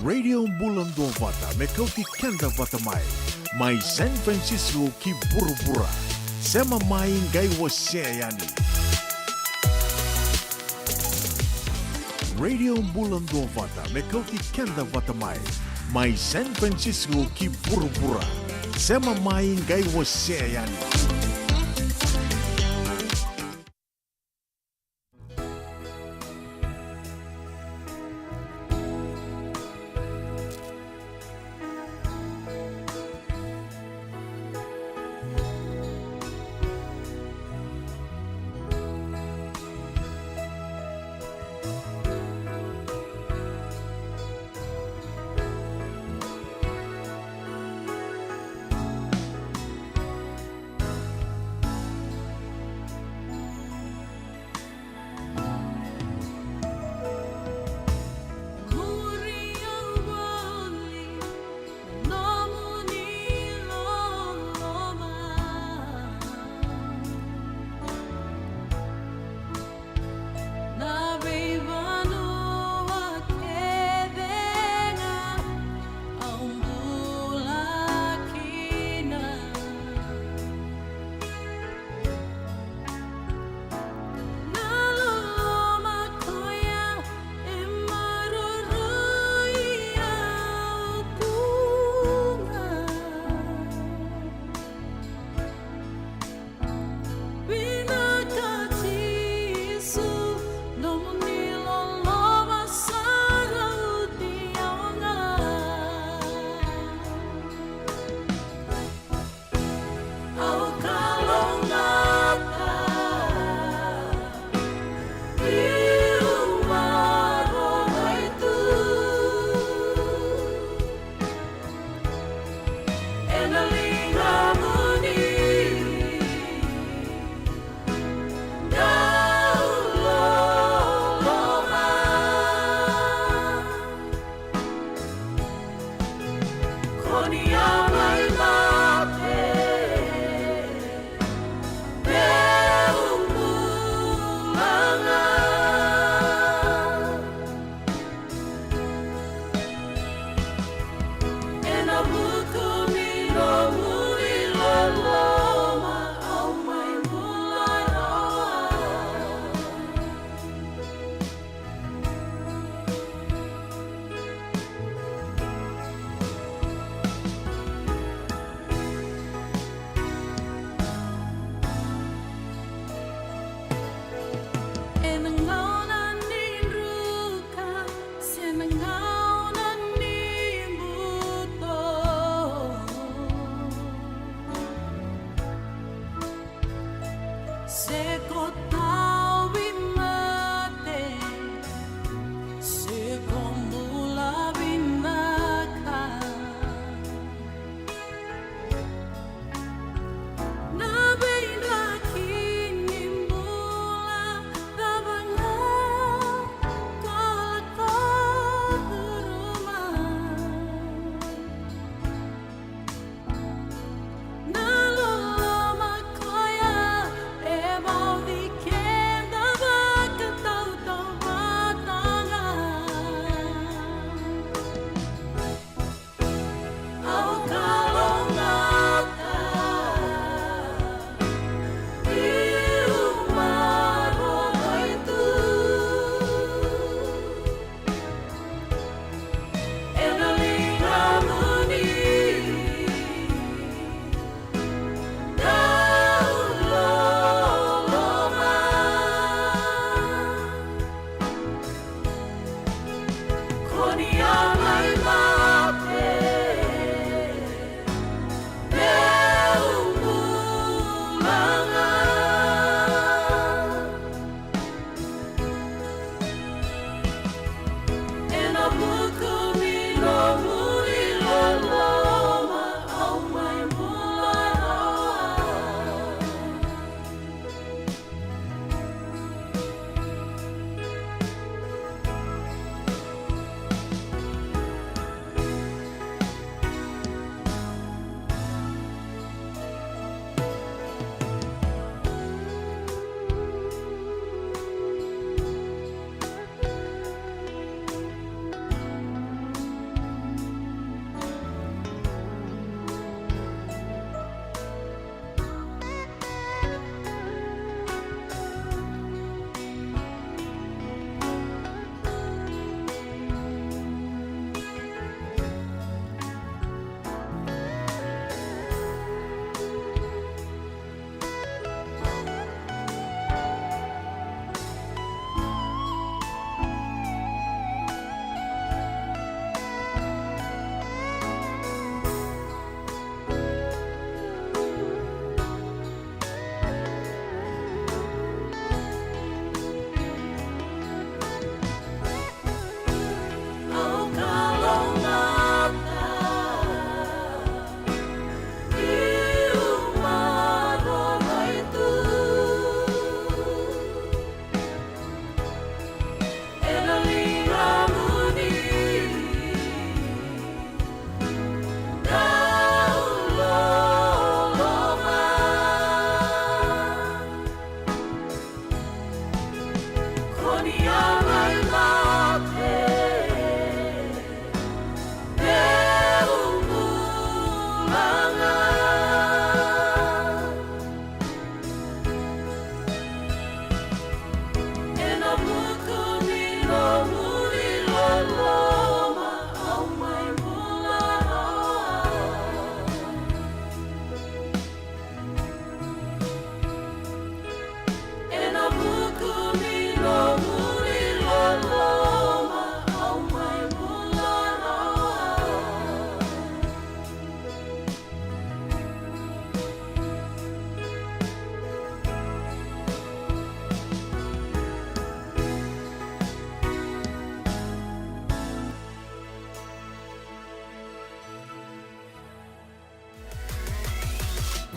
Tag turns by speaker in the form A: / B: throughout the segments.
A: Radio Bulan Dua Vata, Mekauti Kenda Vata Mai San Francisco ki Burubura, Sema Mai Ngai Waseayani. Radio Bulan Dua Vata, Mekauti Kenda Vata Mai San Francisco ki Burubura, Sema Mai Ngai Waseayani.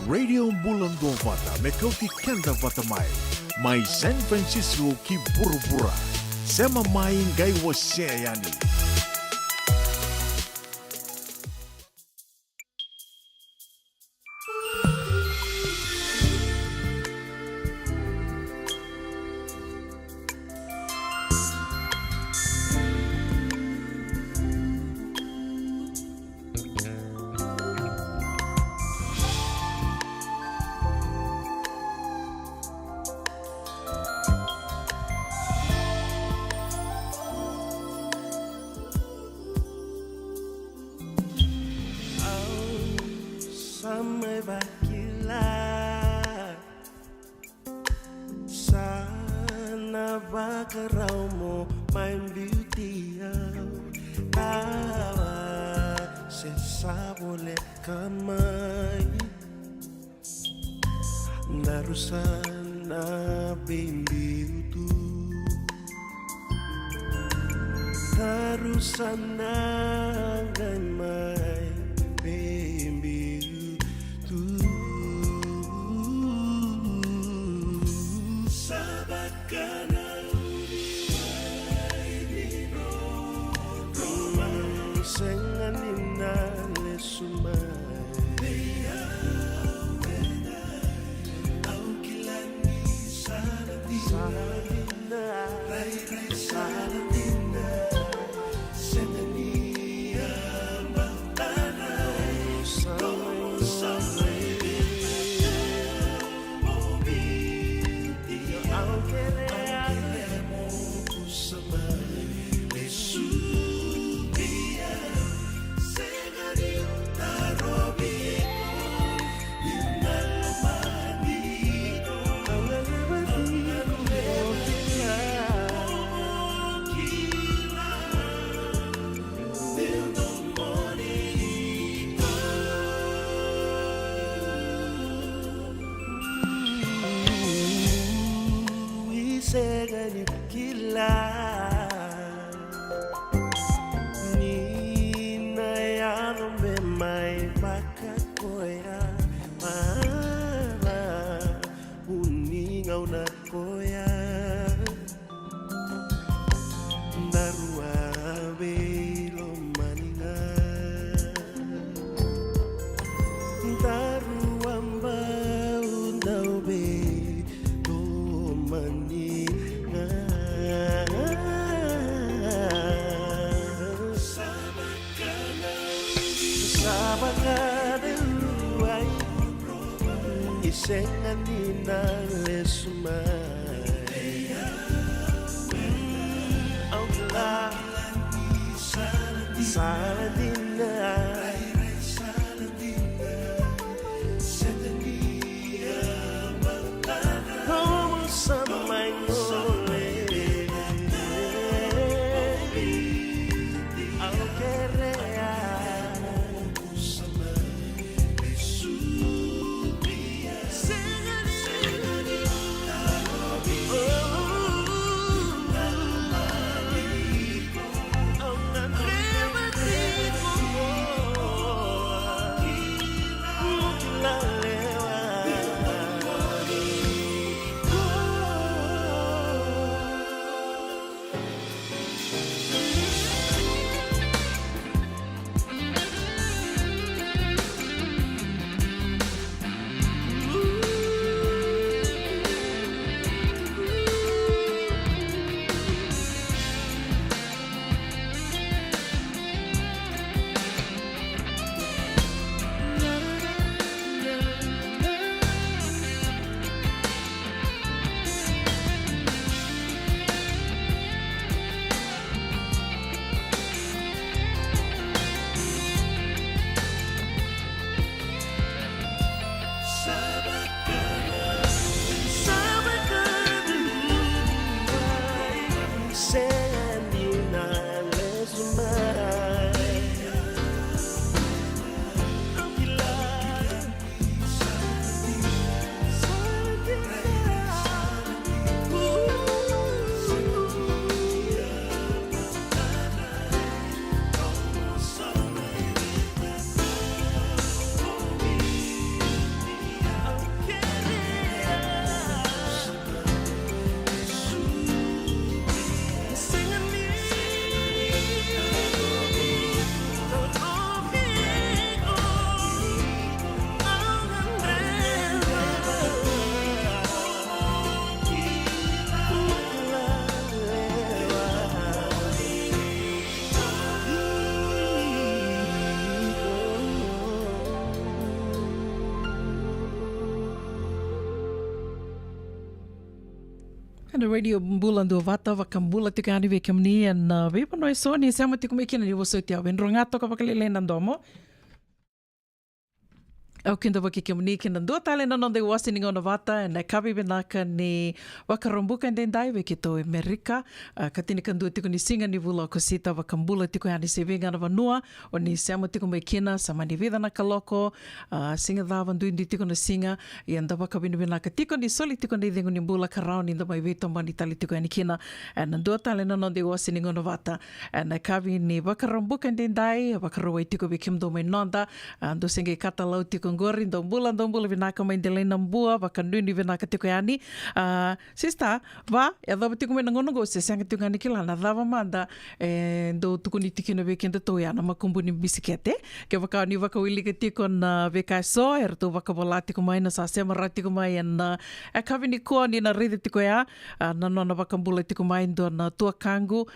A: Radio Bulan Dua Vata, Mekauti Kenda Vata Mai, Mai San Francisco ki Burubura, Sema Mai Ngai Waseayani.
B: Sampai bakilah sana bakarau mo main beauty tawa sesa boleh kamay narusana baby tu narusana gamay baby Senganina le sumai au kilani salatina rai salatina senania bantana samai mobi au queremo kusamai lesu Segani kila Nina yang memai bakakoya Mara uni ngau na koya Narua belo maninga Narua mbau ndau be Senganina le sumai Aula Saladina Senania Como samai ngole Au kerea
C: na radio bulan do vata vakambula tikani vekamni and vipa no so ni sama tikumekina ni woso tia venrongato ka vakalele nandomo. Au kinda waki ke muni kina ndua tale na nonde wasi ni ngona vata na kawi benaka ni wakarombuka ndendai we kito Amerika katini kandua tiko ni singa ni vula ko sita wakambula tiko yani se venga na vanua o ni sama tiko mekina sama ni vida na kaloko singa dava ndu ndi tiko na singa i nda wakabini benaka tiko ni soli tiko ni dengu ni mbula karao ni nda mai veto mani tali tiko yani kina na ndua tale na nonde wasi ni ngona vata na kawi ni wakarombuka ndendai wakarowa tiko bekimdo mai nonda ndo singa kata lau tiko ngori ndombula vinaka maindele nambua vakanduni vinaka tiko yani sista va ya dava tiko me nangono go se sanga tiko yani kila na dava manda ndo tuku ni tikina vekenda to yana makumbu ni bisikete ke vaka ni vaka wili ke tiko na veka so erto vaka bola tiko mai na sa sema ratiko mai na kavi ni ko ni na ride tiko ya na nona vakambula tiko mai ndo na tua kangu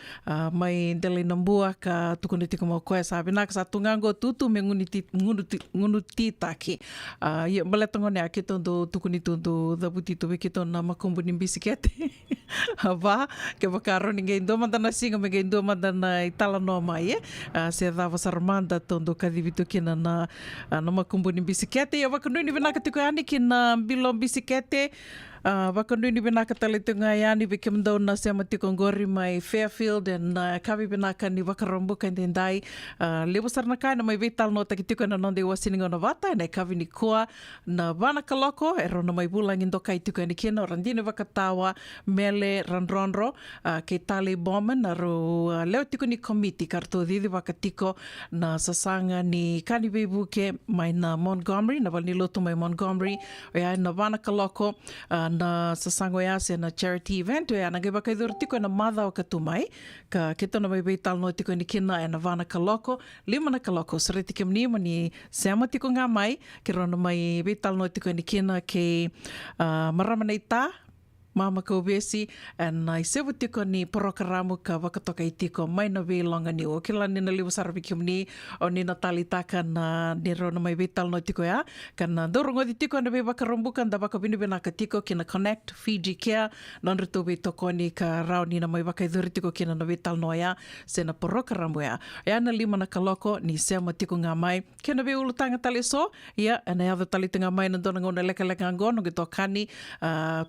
C: mai ndele nambua ka tuku ni tiko mo ko sa vinaka sa tungango tutu me ngunu titaki ia maletongo ne ake tondo tukuni tondo dabuti to wiki tona makumbu ni bisikete va ke vakaro ninguém ndo mandana singa me ndo mandana itala no mai se dava sarmanda tondo kadivito kina na makumbu ni bisikete ia vakanu ni vinaka tiko yani kina bilo bisikete vakanu ni vinaka talitunga yani vikimdo na sema tiko ngori mai Fairfield and kavi vinaka ni vakarombuka ndendai levo sarna kai na mai vital no takitiko na nonde wasiningo na vata na kavi ni kua na vana kaloko ero na mai bulangi ndo kai tiko ni kina randine vakatawa mele randronro ke tali bomen na ro leo tiko ni komiti karto didi vakatiko na sasanga ni kani bebuke mai na Montgomery na valni lotu mai Montgomery ya na vana kaloko na sasango ya se na charity event ya na geba kai tiko na madha o katumai ka kitona mai beital no tiko ni kina na vana kaloko lima na kaloko sare tiko ni mani sama tiko nga mai ke rona mai beital no tiko ni kina ke maramanita Mama Kobesi and I sevu tiko ni porokaramu ka wakatoka i tiko mai na longa ni o kila nina liwa sarabikim ni o nina talitaka na niro na mai vital no tiko ya kana dorongo di tiko na be wakarombukan da wakabini benaka tiko kina Connect Fiji Care nonre tobe toko ni ka rao nina mai wakaiduri tiko kina na vital no ya se na porokaramu ya na lima na kaloko ni sema tiko nga mai kena be ulutanga taliso ya na yadho talitanga mai na dona ngona leka ngono gito kani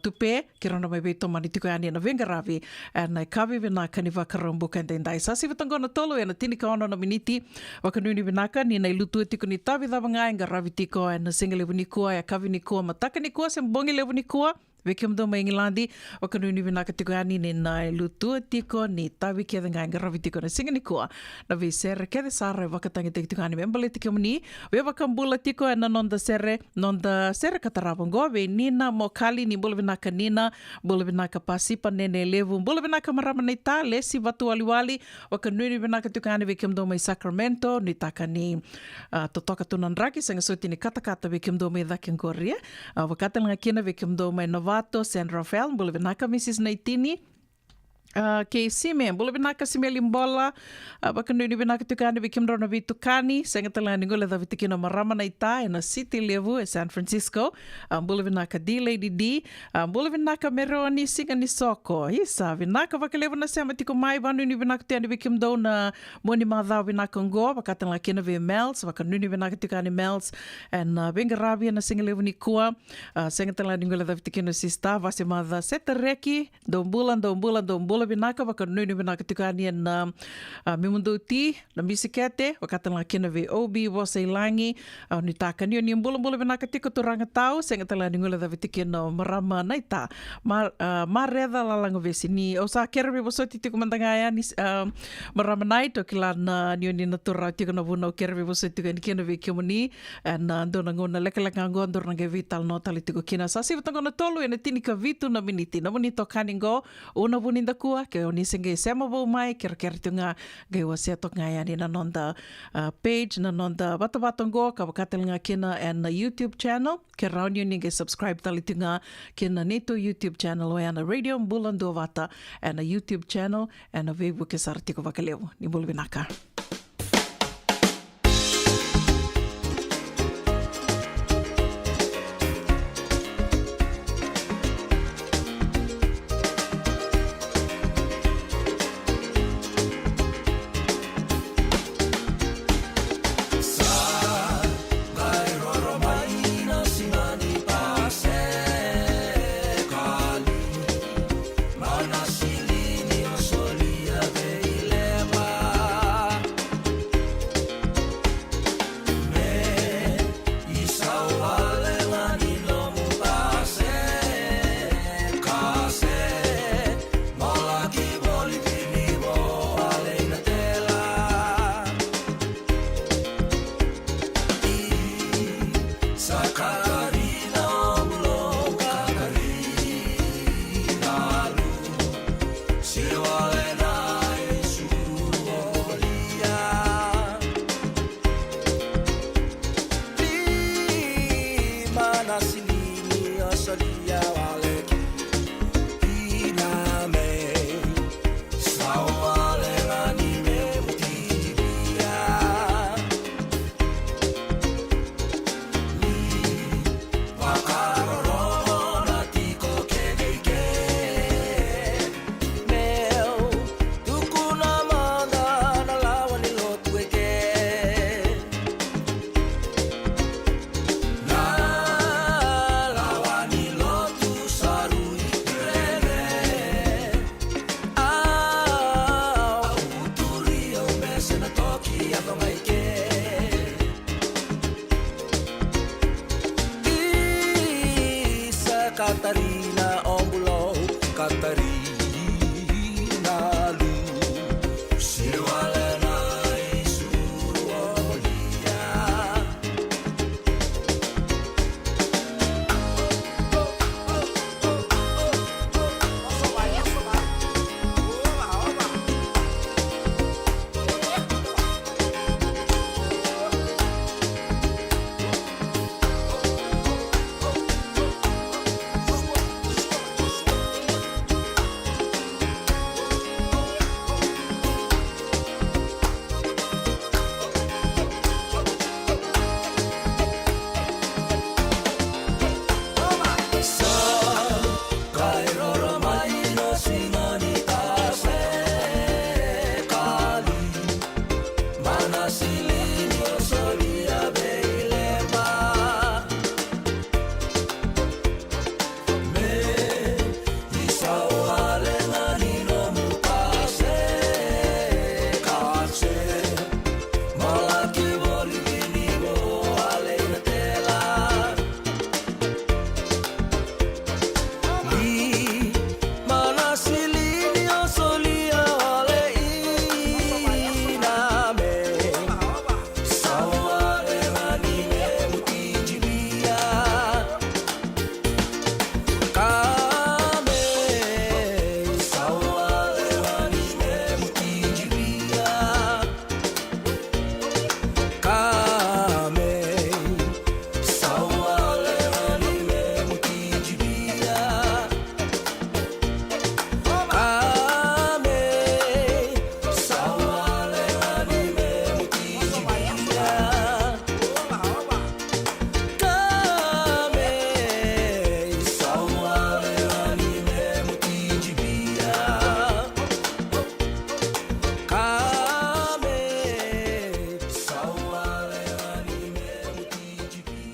C: tupe na mai beto mani tiko yani na vengaravi na kavi vinaka ni vakarombuka ndendai sasi vitangona tolo na tini ka ono na miniti wakanuni vinaka ni na ilutu tiko ni tavi dhavanga ngaravi tiko na singa levu ni kua ya kavi ni kua mataka ni kua sembongi levu ni kua Vekiamdo mai Engilandi wakanuni vinaka tiko yani ni na ilutu tiko ni tavi kia nga ngaravi tiko na singa ni kua na vi sere kia de sare wakatangi tiko yani membale tiko mani we wakambula tiko na nonda sere katarabongo we nina mokali ni bole vinaka nina bole vinaka pasipa nene levu bole vinaka maramanita lesi watu waliwali wakanuni vinaka tiko yani vekiamdo mai Sacramento ni taka ni totoka tunanraki sanga soti ni katakata vekiamdo mai dhakengoria wakatanga kina vekiamdo mai Novato, San Rafael, bole vinaka Mrs. Naitini, ke sime bole vinaka sime limbola bakanuni vinaka tukani vikimro na vitukani sengatala ningola da vitikino marama na ita na city levu e San Francisco bole vinaka D Lady D bole vinaka meroni singa ni soko isa vinaka vakalevu na sema tiko mai vanuni vinaka tiani vikimdo na moni madha vinaka ngo bakatala kina ve Mels bakanuni vinaka tukani Mels and bengarabi na singa levu ni kua sengatala ningola da vitikino sista vase madha setareki dombula vinaka wakanuni vinaka tukani na mimunduti na bisikete wakatala kina ve obi wasailangi ni takani ni mbula vinaka tiko turanga tau sengatala ningola da vitikino marama naita mareda lalanga vesi ni osa kerbe bosoti tiko mandangaya ni marama naito kila na ni na tura tiko na vuna kerbe bosoti tiko kina ve kimoni na ndona ngona leka ngondor na vital no tali tiko kina sasi vitangona tolu ena tinika vitu na miniti na bonito kaningo una buninda ku ke oni singe sema bo mai ker tunga ge waseto nga yani na nonda page na nonda batabatongo ka bakatelnga kina and na YouTube channel ke rauni ninge subscribe talitunga kina neto YouTube channel o yana radio mbulando vata and na YouTube channel and na Facebook ke sartiko vakalevo ni bulvinaka.
B: Katarina Ombulo, Katarina Lu, Siwalena Isuolia.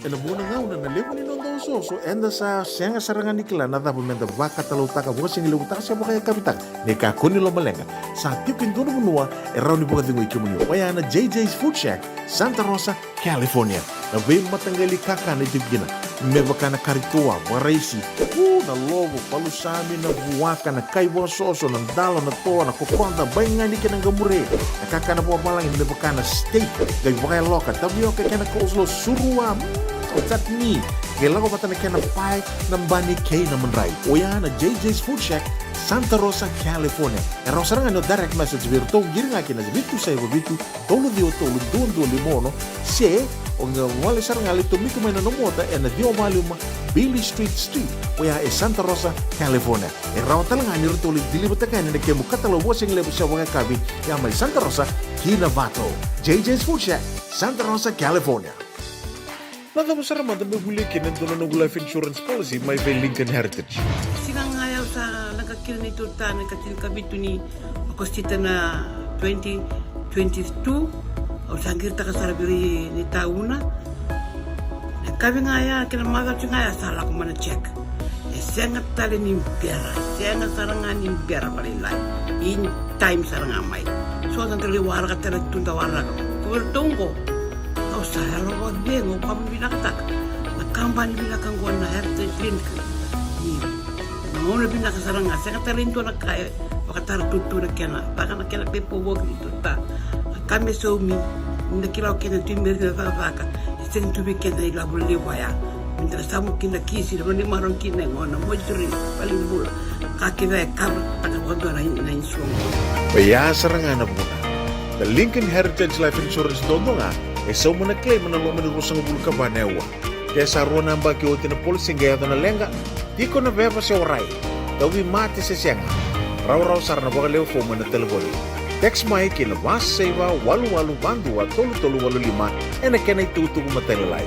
A: Ena muna nga una na levo ni nondo so enda sa senga sarangan nikla na da bumenda baka talo taka bo singi lu taka siapa kaya kapitak ne ka kuni lo malenga sa tipin dono bunua era ni boga dingo ikimuni waya na JJ's Food Shack Santa Rosa California na be matangali kaka na digina me baka na karitua waraisi na lobo palusami na buwaka na kaiwa soso na dalo na toa na kokonda bainga ni kena gamure na kaka na buwa malang me baka na steak gai baka loka tabi oke kena coleslaw surua Tatni, kailangan ko pa na pai ng bani kay na manray. O yan na JJ's Food Shack, Santa Rosa, California. Pero sarang ano direct message virto, giring akin na bitu sa iba bitu, tolo dio tolo duon limono, se, o nga wali sarang alito mito may nanomota, na dio maluma Billy Street, o yan Santa Rosa, California. Raw talaga ni rito ulit dilibot kayo na nagkemo katalawa sing lebo sa mga kabi, yan may Santa Rosa, Kinavato. JJ's Food Shack, Santa Rosa, California. Nagkamusta naman na may huli kinantunan ng life insurance policy may Lincoln Heritage.
D: Sigang ayaw sa nagkakil ni Turta, nagkakil kabito ni Akostita na 2022 o sangir ta kasarabiri ni tauna. Nagkabi nga ya, kinamagal siya nga ya, sala ko man check. Sengat tali ni pera, sengat sarangan ni pera palilay. In time sarangan may. So, nagkali wara ka talaga tunta wara ka. Kuwertong ko. Kau saya lo bingung, kamu bilang tak, kampanye bilang kan gua na heritage link, mau lebih nak sarang saya kata lintu nak kaya, kata tutu nak kena, bahkan nak kena pepo work itu tak, kami suami, nak kira kena timber kena apa, sen tu bikin dari labu lewaya, minta samu kena kisi, mana marong kena ngona, mau curi paling bula, kaki saya kabel, tak gua dua nain suami.
A: Baya sarangan apa pun, the Lincoln Heritage Life Insurance dondonga. So muna claim na loman ng rusang bulu ka banewa. Kaya sa ruwan ang baki o tinapulsing gaya na lenga, di ko na beba siya oray. Dawi mati sa siya nga. Raw-raw sar na baka leo fo mo na telefoni. Text mai kina mas saiwa walu-walu bandua tolu-tolu walu lima na kena itutu kumatalilay.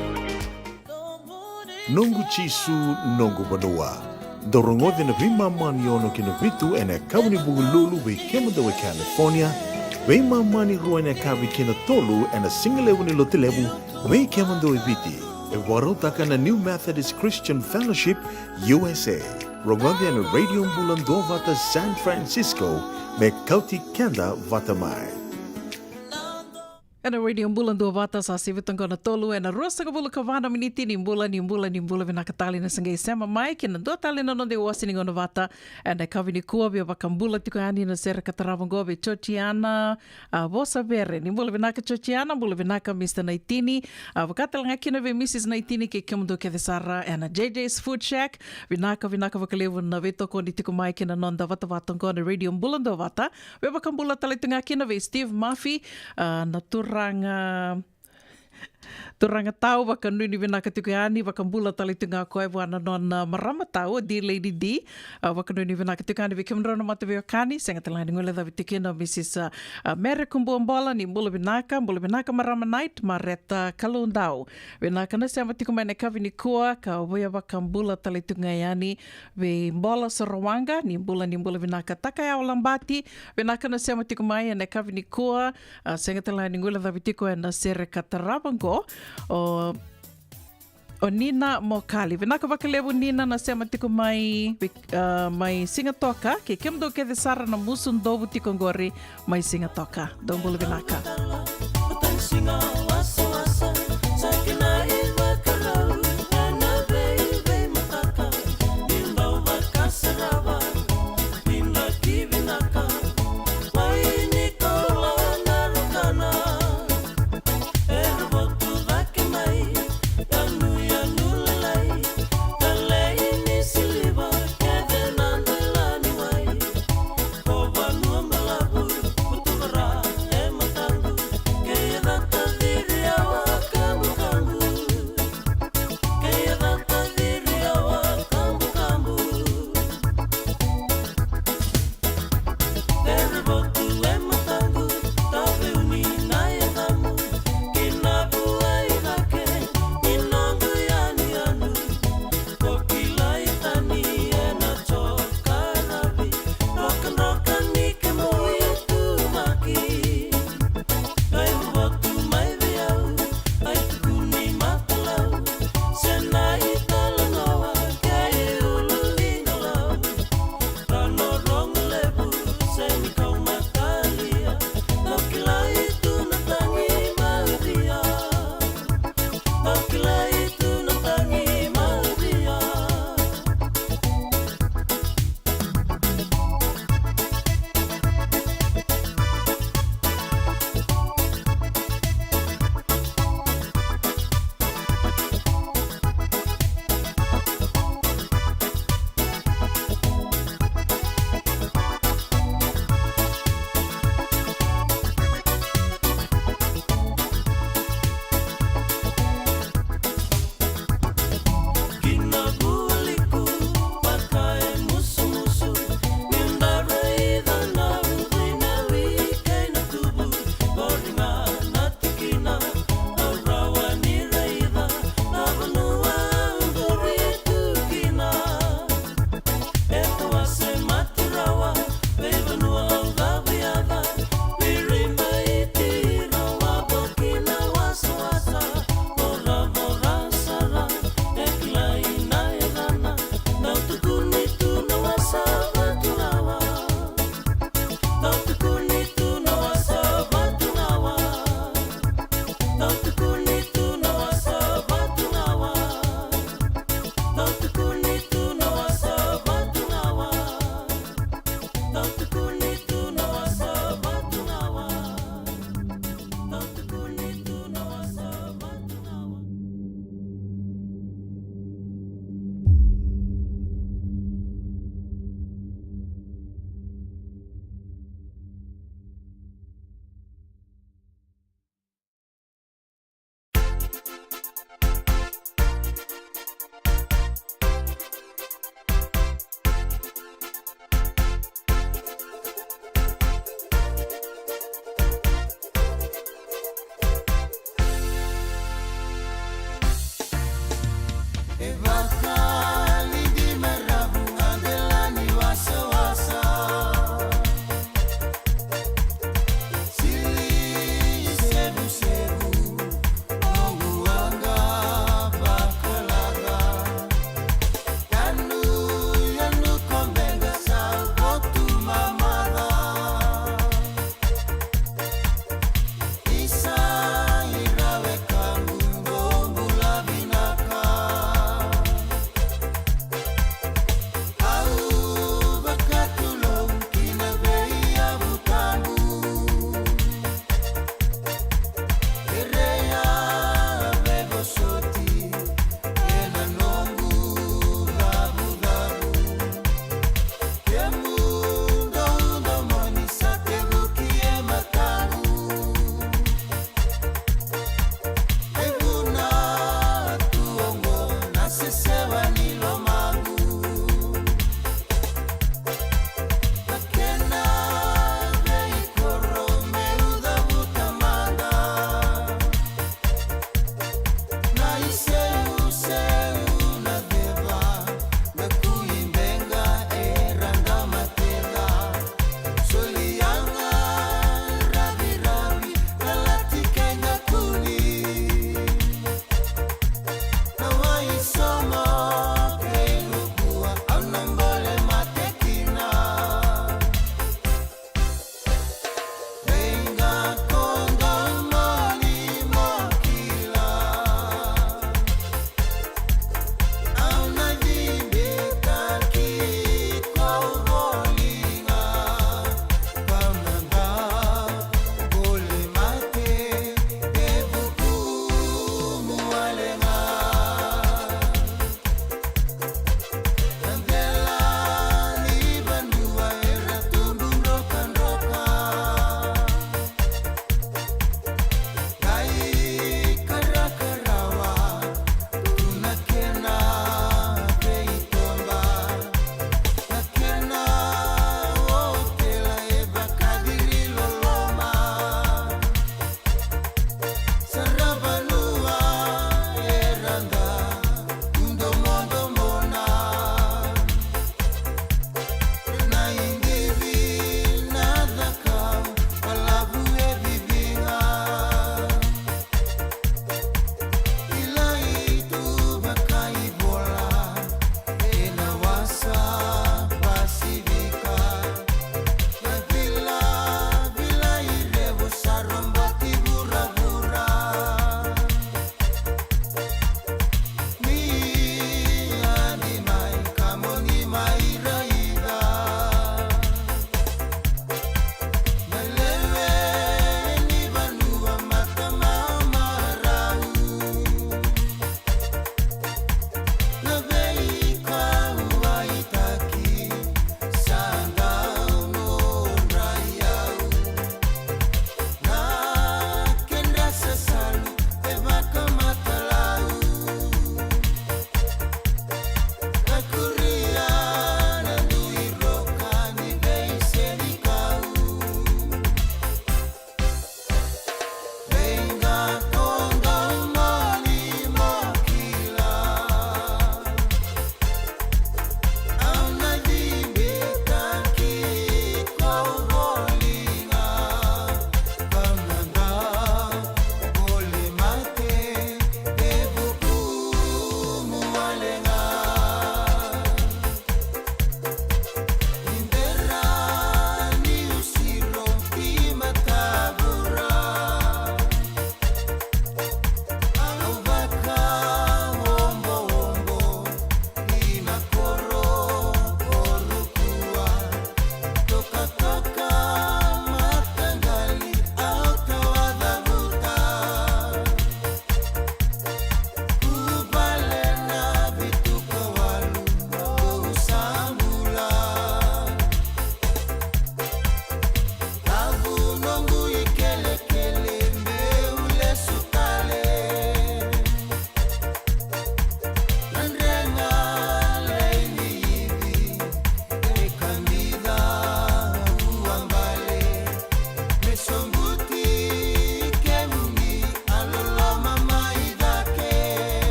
A: Nunggu chisu nunggu banua. Dorongo na vimaman yono kinabitu na kawani bugululu we kemadawa California. Wei mamani ruanya kavi kina tolu and a single level ni lotilevu wei kemando ibiti. E warotaka na New Methodist Christian Fellowship USA. Rogondhi na Radio Bulan Dovata San Francisco me kauti kenda vatamai.
C: Ena radio mbulan dua bata sa sivitang kona tolu ena rosa kabulu kavana miniti ni mbula vina katali na sangai sema mai kina dua tali na nonde wasi ni ngona bata ena kavini kua bia bakambula tiko ani na sera kataravango be chochiana vosa bere ni mbula vinaka chochiana mbula vinaka Mr. Naitini vakatala ngakina ve Mrs. Naitini ke kemundo ke desara ena JJ's Food Shack vinaka vakalevu na veto koni tiko mai kina nonda vata kona radio mbulan dua bata ve bakambula tali ngakina ve Steve Murphy na turanga tau waka nuni vinaka tukani waka mbula tali tunga koe wana non marama tau di Lady D waka nuni vinaka tukani vi kimrona mata vi okani senga talani ngole da vitikina Mrs. Mary Kumbuambola ni mbula vinaka marama night mareta kalundau vinaka na sema tiku mai ka vini kua ka waya waka mbula tali tunga yani vi mbola Sarawanga ni mbula vinaka takaya olambati vinaka na sema tiku mai ka vini kua senga talani ngole da vitiko na sere kataravango o Nina Mokali. Vinaka wakalevu Nina na sema tiku mai singatoka ke kemdo ke de sara na musun dobu tiko ngori mai singatoka. Dombulu vinaka.
E: Thank you.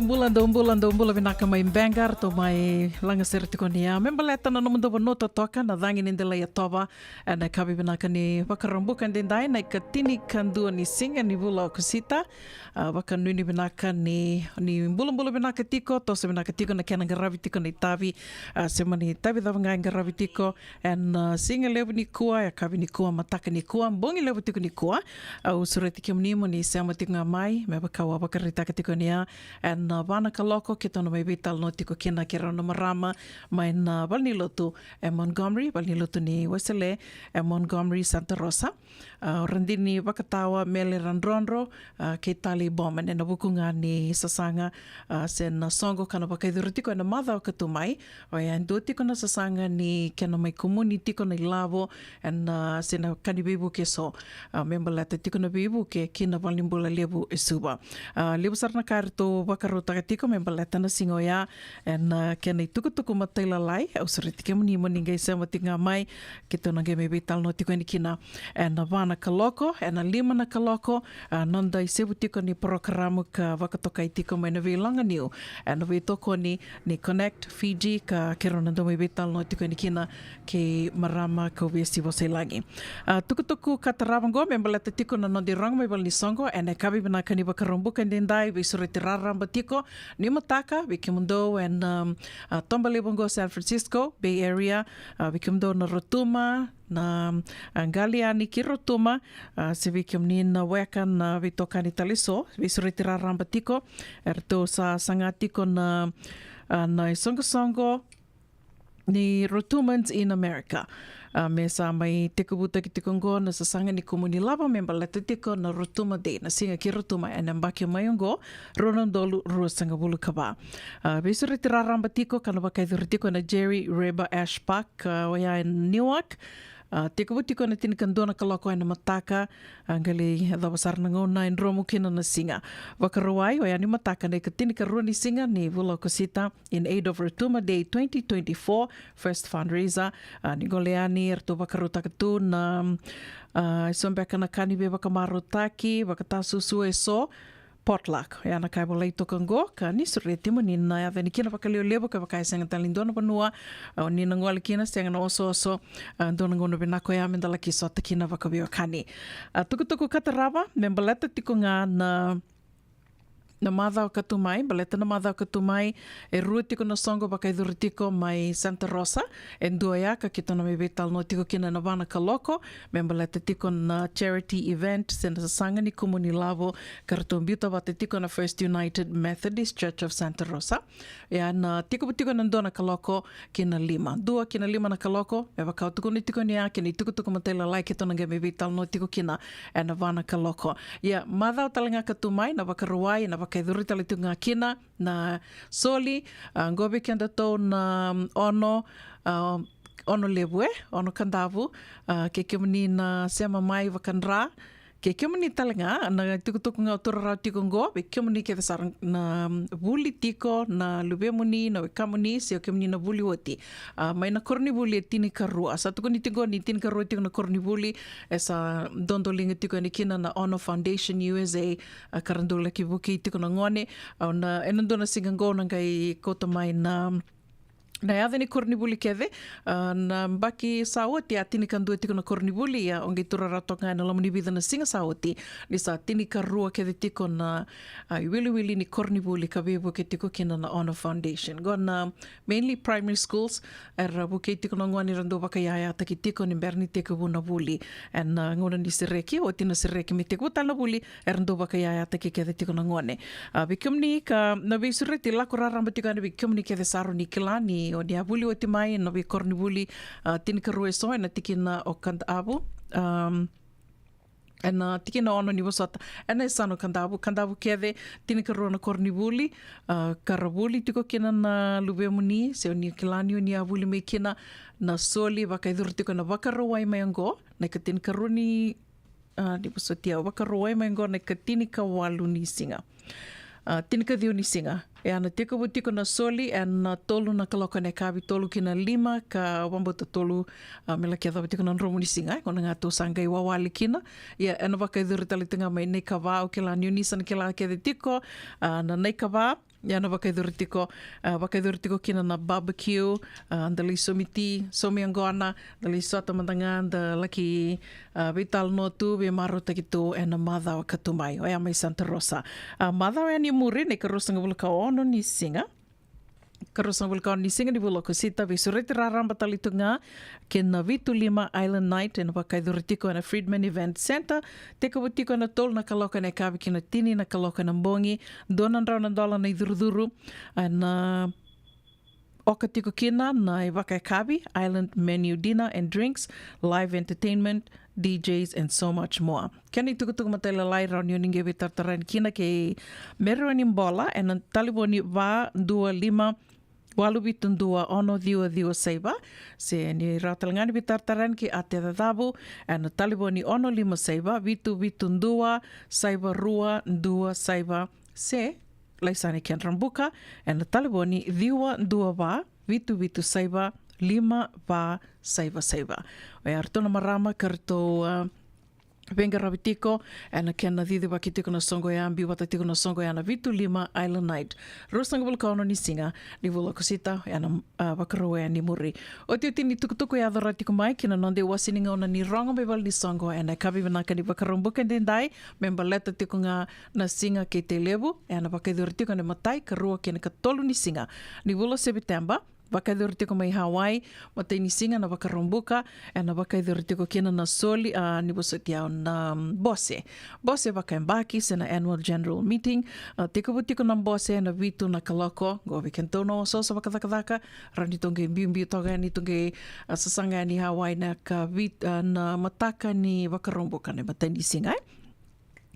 C: Dombulan vinaka mai Bangar to mai langa sertikonia. Membaleta na namundo nota toka na dangin indela ya toba na kabi vinaka ni wakarambukan din dai na katini kandu ni singa ni vula kusita. Wakanuni vinaka ni bulan vinaka tiko to se vinaka tiko na kena garavi tiko ni tavi semani tavi da vangai garavi tiko and singa levu ni kua ya kabi ni kua mataka ni kua bongi levu tiko ni kua usureti kimnimo ni sama tiko ngamai me bakawa wakarita tiko nia and vana kaloko ke tonu mai vital no tiko kena kera no marama mai na Balnilotu e Montgomery Balnilotu ni Wesele e Montgomery Santa Rosa randini wakatawa mele randronro ke tali boma ne na bukunga ni sasanga sen songo kana wakaiduru tiko na madha o katumai o ya ndo tiko na sasanga ni kena mai komuni tiko na ilavo and sen kani bibu ke so membalata tiko na bibu ke kina Balnimbula lebu esuba lebu sarna karto wakarota tiko membalata na singoya and kena tukutuku mataila lai au suriti ke muni moninga isa matinga mai kito na game vital no tiko ni kina and vana kaloko and lima na kaloko nonda isebu tiko ni programa ka wakatoka tiko mai na vilanga niu and we toko ni Connect Fiji ka kero na domi vital no tiko ni kina ke marama ka wesi voselangi tukutuku kataravango membalata tiko na nondi rang mai bal ni songo and kabi bana kani wakarombuka ndendai we suriti raramba tiko ni mataka Wikimundo and Tombalibongo San Francisco Bay Area Wikimundo na Rotuma na Galiani ki Rotuma se Wikimni na weka na vitokani taliso visuriti raramba tiko erto sa sangatiko na songo ni Rotumans in America me sa mai teko buta ki teko ngo na sasanga ni komuni lava member leta teko na Rotuma Day na singa ki Rotuma and mbaki mayongo Ronondolu ruasanga bulu kaba besuri tiraramba tiko kana bakai tiko na Jerry Reba Ashpak waya in Newark teko butiko na tinikandona kaloko na mataka angali da basar na ngona in romu kina na singa wakaruai waya ni mataka na katinika runi singa ni vula kosita in aid of Rotuma Day 2024 first fundraiser ni goleani erto wakaruta katu na sombeka na kanibe wakamarotaki wakatasusu eso potluck ya na kai bolai to kango ka ni sureti mo ni na ya ni kina pakalio lebo ka kai sanga talindona banua ni na ngol kina sanga no so dona ngono bina ko ya mendala ki so takina vakabio kani tukutuku kataraba membalata tikonga na madha o katumai, baleta na madha o katumai, e rua tiko na songo bakai dhuru tiko mai Santa Rosa, e nduaya ka kita na mebetal no tiko kina na vana kaloko, me baleta tiko na charity event, sena sasanga ni komuni lavo, karatombiuta bate tiko na First United Methodist Church of Santa Rosa, ya na tiko butiko na ndona kaloko kina lima. Dua kina lima na kaloko, e wakau tuko ni tiko niya, kini tuko matela lai kita na mebetal no tiko kina, e na vana kaloko. Ya, madha o talinga katumai, na wakaruai, na kay duri talitu nga kina na soli ngobe kenda to na ono lebue ono kandavu ke kemni na sema mai wakanra ke kemni talanga na tukutuk nga otorara tiko ngo be kemni ke sarang na buli tiko na lubemuni na kamuni se kemni na buli woti mai na korni buli tini karua sa tuko ni tiko ni tini karua tiko na korni buli esa dondolinga tiko ni kina na Honor Foundation USA karandola ki buki tiko na ngone na enando na singango na kai kota mai na yadhe ni kornibuli keve na mbaki saoti a tini kandua tiko na kornibuli ya ongi turara toka na lamuni bida na singa saoti ni sa tini karua keve tiko na wili ni kornibuli ka bebo ke tiko kina na Honor Foundation gona mainly primary schools buke tiko na ngwani rando baka yaya taki tiko ni berni tiko buna buli and ngona ni sireki o tina sireki mi tiko tala buli rando baka yaya taki keve tiko na ngone bikumni ka na bisureti lakura ramba tiko na bikumni keve saro ni kilani o dia buli o timai no vi korni buli tini karue so na tikina o kandabu na tikina ono ni wasata na sano kandabu keve tini karue na korni buli karabuli tiko kina na lubemuni se ni kilani ni abuli me kina na soli vakai dur tiko na vakaruai mayango na katini karuni di pasotia vakaruai mayango na katini kawalu ni singa tini kadhiu ni singa e ana teko butiko na soli e na tolu na kaloko ne kavi tolu kina lima ka wambota tolu mela kia thawa tiko na nromu ni singa kona ngā tō sanga i wawali kina ia ena waka i dhuri tali tinga mai nei ka wā o ke la niunisa na ke la kia tiko na nei ka wā Ia na wakaidurutiko kina na barbecue, dali somiti, somi angona, dali sota matanga, da laki vital no tu, be maro takitu, e na madhawa katumai, o ia mai Santa Rosa. Madhawa ni muri, ne karosanga vulka ono ni singa. Karosang vulkan ni singa ni buloko sita vi sureti raramba talitunga ke na Vitu Lima Island Night e na wakaiduritiko na Friedman Event Center teka butiko na tol na kaloka na kawi ki na tini na kaloka na mbongi $200 na iduruduru na oka tiko kina na i wakaikabi Island Menu Dinner and Drinks, live entertainment, DJs and so much more. Kani tukutuku matala lai rau ni ninge vitartaran kina ke mero ni mbola e na taliboni va 2 Walu bitundua ono diwa saiba se ni rautalangani bitartaran ki ate dadabu e na taliboni ono 5 saiba bitundua saiba rua dua saiba se laisani ken rambuka e na taliboni diwa dua ba vitu saiba 5 ba saiba o e artona marama karto Venga rabitiko, ana kena didi wakitiko na songo ya ambi watatiko na songo ya na Vitu Lima Island Night. Rosanga vulkaono ni singa, ni vula kosita, ana wakaroe ni muri. O tiutini tukutuku ya adhoratiko mai, kina nonde wasininga ona ni rongo meval ni songo, ana kabi vanaka ni wakarombuka ndendai, memba leta tiko nga na singa ke te levu, ana wakaidhoratiko na matai, karua kena katolu ni singa. Ni vula September, wakaidhoratiko mai Hawaii, matai ni singa na wakarombuka, ana wakaidhoratiko kena na soli, ni wasatiao na bose. Bose wakaembaki se na annual general meeting, tiko butiko na bose na Vitu na kaloko, govi kentono sosa wakathakathaka, rani tonge mbiu toga ni tonge sasanga ni Hawaii na ka na mataka ni wakarombuka ni matai ni singa,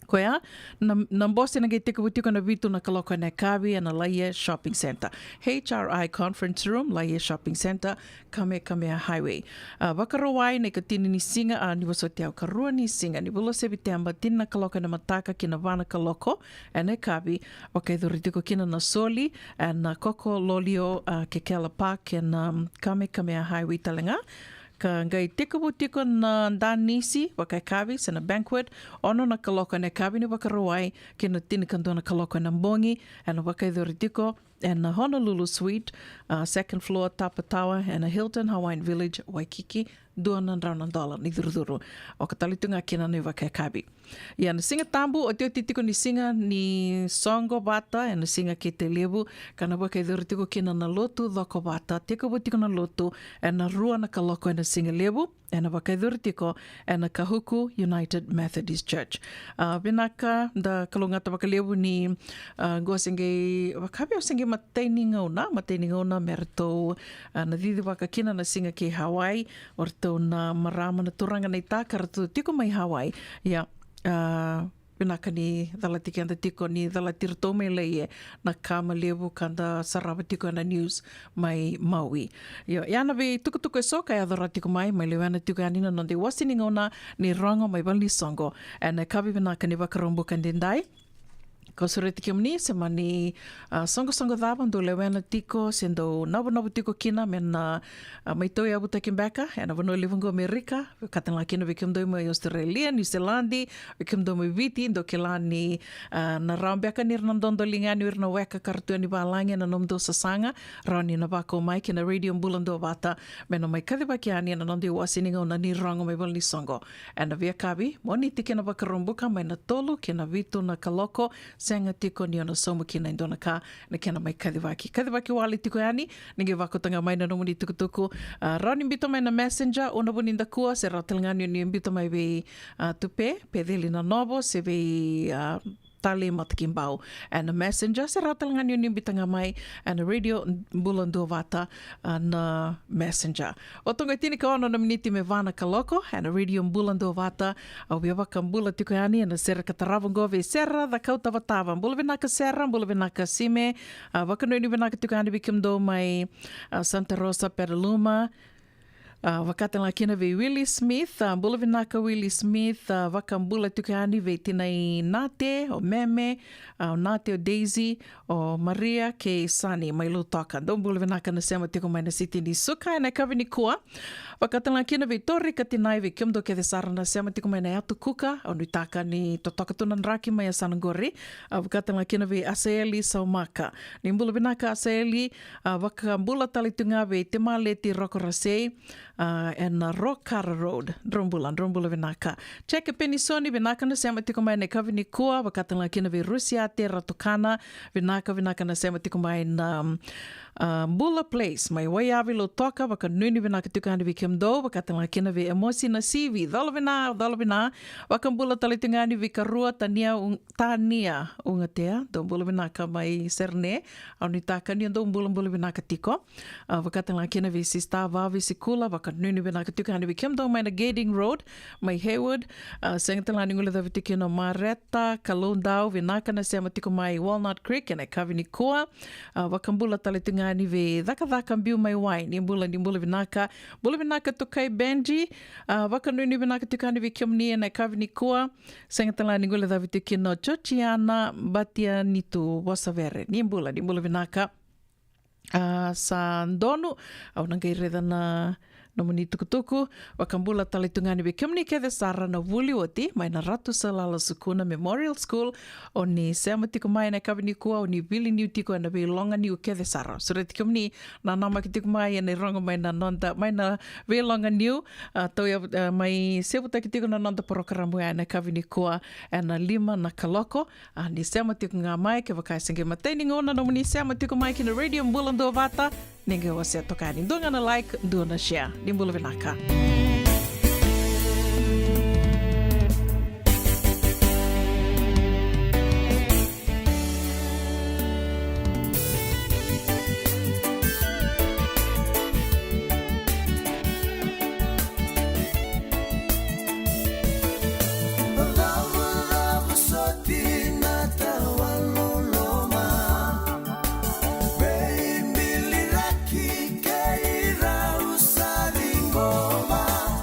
C: Koia, na bose na tiko butiko na Vitu na kaloko na kawi na Laie Shopping Center. HRI Conference Room, Laie Shopping Center, Kamehameha Highway. Wakarawai na ikatini ni singa, ni wasotiao karua ni singa, ni vula September, tin na kaloko na mataka kina vana kaloko, na kawi, wakaidhuritiko kina na soli, na koko lolio Kekela Park, na Kamehameha Highway talenga. Ka ngai tiko na danisi wakaikawi sa na banquet ono na kaloka na kawi ni wakarawai kina tinikando na kaloka na mbongi and wakaidhoritiko and na Honolulu Suite, second floor Tapa Tower and a Hilton Hawaiian Village Waikiki $200 ni duruduru o katalitunga kina ni wakaikawi. Ia na singa tambu o teo titiko ni singa ni songo bata e na singa ke te levu kana wakaidhoritiko kina na lotu dhoko bata teko butiko na lotu e na rua na kaloko e na singa levu e na wakaidhoritiko e na Kahuku United Methodist Church. Vinaka da kalungata wakalevu ni gosengi wakabi o sengi matei ngauna merato na didi wakakina na singa ke Hawaii orto na marama na turanga na itaka rato tiko mai Hawaii ia pinaka ni dalatiki anda tiko ni dalatir tome leie na kama levu kanda sarava tiko na news mai Maui. Iana vi tukutuku e soka e adora tiko mai lewana tiko anina nonde wasini ngona ni rongo mai wali songo and kavi pinaka ni wakarombuka ndendai. Ko sureti ki mni se mani songo dhaba ndo lewana tiko sendo nabu tiko kina mena maitoi abu taking backa and avano livungo Amerika katang kina vikim do mo Australia New Zealandi vikim do mo viti ndo kelani na rambeka nir nandondo lingani wir na weka kartu ni balange na nomdo sasanga rani na bako mai kina radio mbulando bata mena mai kadhiba kiani na nondi wasininga na ni rango mai bali songo and via kabi moni tikina bakarombuka mai na tolu kina Vitu na kaloko senga tiko ni ona somu kina indona ka na kena mai kadhiwaki wali tiko yani ninge wakotanga mai na nomuni tukutuku rani mbito mai na messenger ona buninda kua se rautalangani ni mbito mai vi tupe pedeli na novo se vi tali matakimbau and a messenger se rautalangani ni mbitanga mai and a radio bulando vata na messenger otonga tini ka ona na miniti me vana kaloko and a radio bulando vata au biava kambula tiko yani and a sera kataravongo ve sera da kauta vatava mbula vinaka sera mbula vinaka sime wakano ni vinaka tiko yani bikim do mai Santa Rosa Petaluma Wakatala kina ve Willie Smith, bula vinaka Willie Smith, wakambula tukani ve tinai Nate, o Meme, o Nate o Daisy, o Maria ke Sani, mai lu toka. Don bula vinaka na sema tiko mai na siti ni suka, na kavi ni kua. Wakatala kina ve Tori katinai ve kiomdo ke the sarana sema tiko mai na atu kuka, o nutaka ni totoka tunan raki mai a Sanangori. Wakatala kina ve Asaeli Saumaka. Ni bula vinaka Asaeli, wakambula talitunga ve Temaleti Rokorasei, and Rokara Road, Drombula vinaka. Check Penisoni vinaka na sema tiko mai na kavi ni kua, wakatala kina ve Rusia te Ratokana, vinaka na sema tiko mai na Bula Place, mai waiavi lo toka, waka nuni vinaka tukani vi kimdo, wakatala kina ve Emosi na sivi, dhalavina, wakambula talitungani vi karua tania ungatea, dombula vinaka mai serne, au nitaka ni dombula vinaka tiko, wakatala kina vi sista vavi sikula, waka nuni vinaka tukani vi kimdo, mai na Gading Road, mai Hayward, sengatala ni ngula da vitikino Mareta, Kalundau, vinaka na sema tiko mai Walnut Creek, and kavi ni kua, wakambula talitungani ni ve dhaka mbiu mai wai ni mbula vinaka tukai Benji, waka nuni vinaka tukani vi kiomnia na kavi ni kua, sengatala ni ngula da vitikino Chochiana Batia Nitu Wasavere ni mbula vinaka sa ndonu au nangaireda na nomoni tukutuku, wakambula talitungani vi kiomni ke the sara na Wuliwati, mai na Ratu Salala Sukuna Memorial School, o ni sema tiko mai na kavi ni kua, o ni vili niu tiko na vi longa niu ke the sara. So re kiomni na nama ki tiko mai na rongo mai na nonda, mai na vi longa niu, toia mai seputa ki tiko na nonda porokaramu ai na kavi ni kua, na lima na kaloko, ni sema tiko ngā mai ke wakai senge matei ngona nomoni sema tiko mai ki na radio mbulando vata, ninge wase tokani. Ndunga na like, ndunga na share. Nimbula vinaka.
B: Ngoma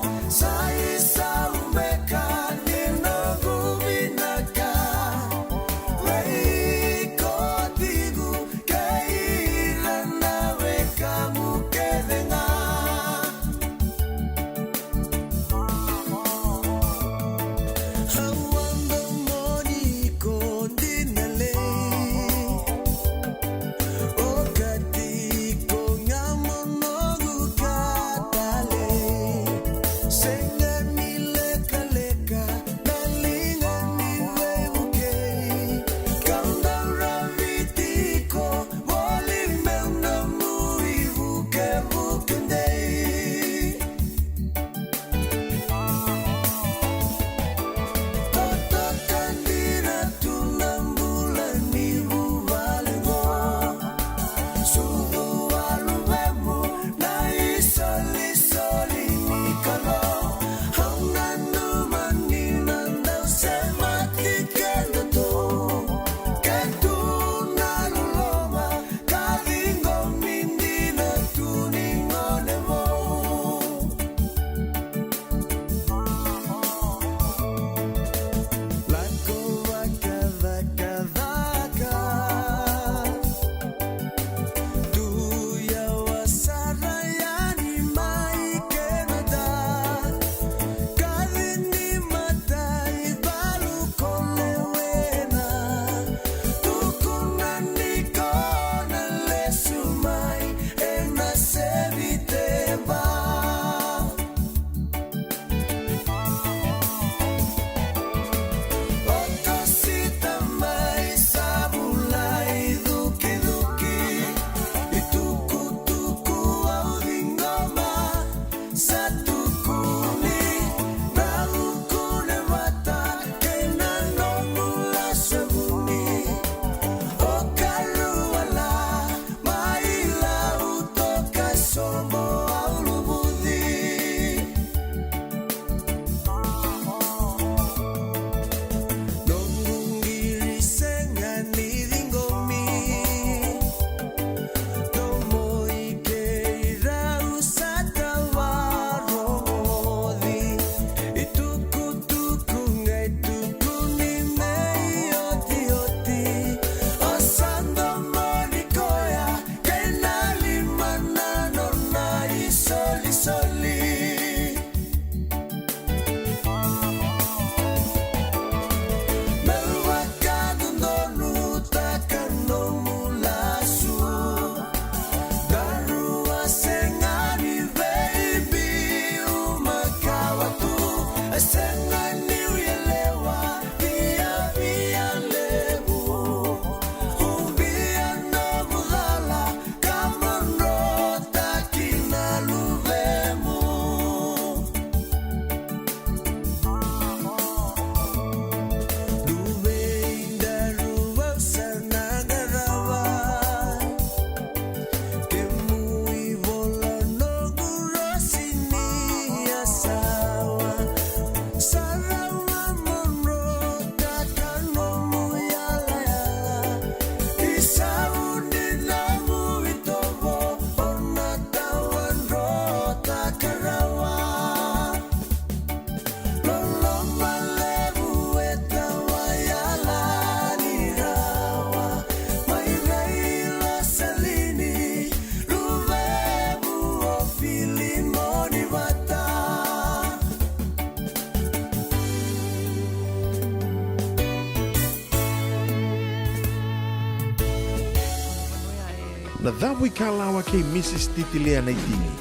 A: na dhavu ikalawa kei Mrs. Titilea na itingi.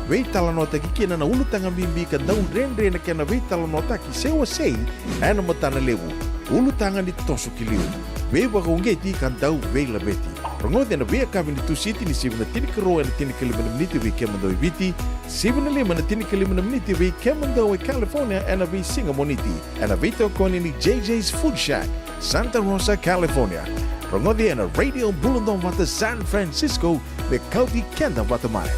A: Vei talanota ki kina na ulu tanga bimbi ka dau rendre na kena vei talanota ki sewa sei ana matana lewu. Ulu tanga ni toso ki liu. Vei waka ungeti ka dau vei la beti. Rongode na vei kavi ni tu siti ni sivu na tini karoa na tini kalimana miniti vei kemando i viti. Sivu na lima na tini kalimana miniti vei kemando i California ana vei singa moniti. Ana vei tau koni ni JJ's Food Shack, Santa Rosa, California. Rongode na Radio Bulundong Wata San Francisco me kauti kenda wata mai.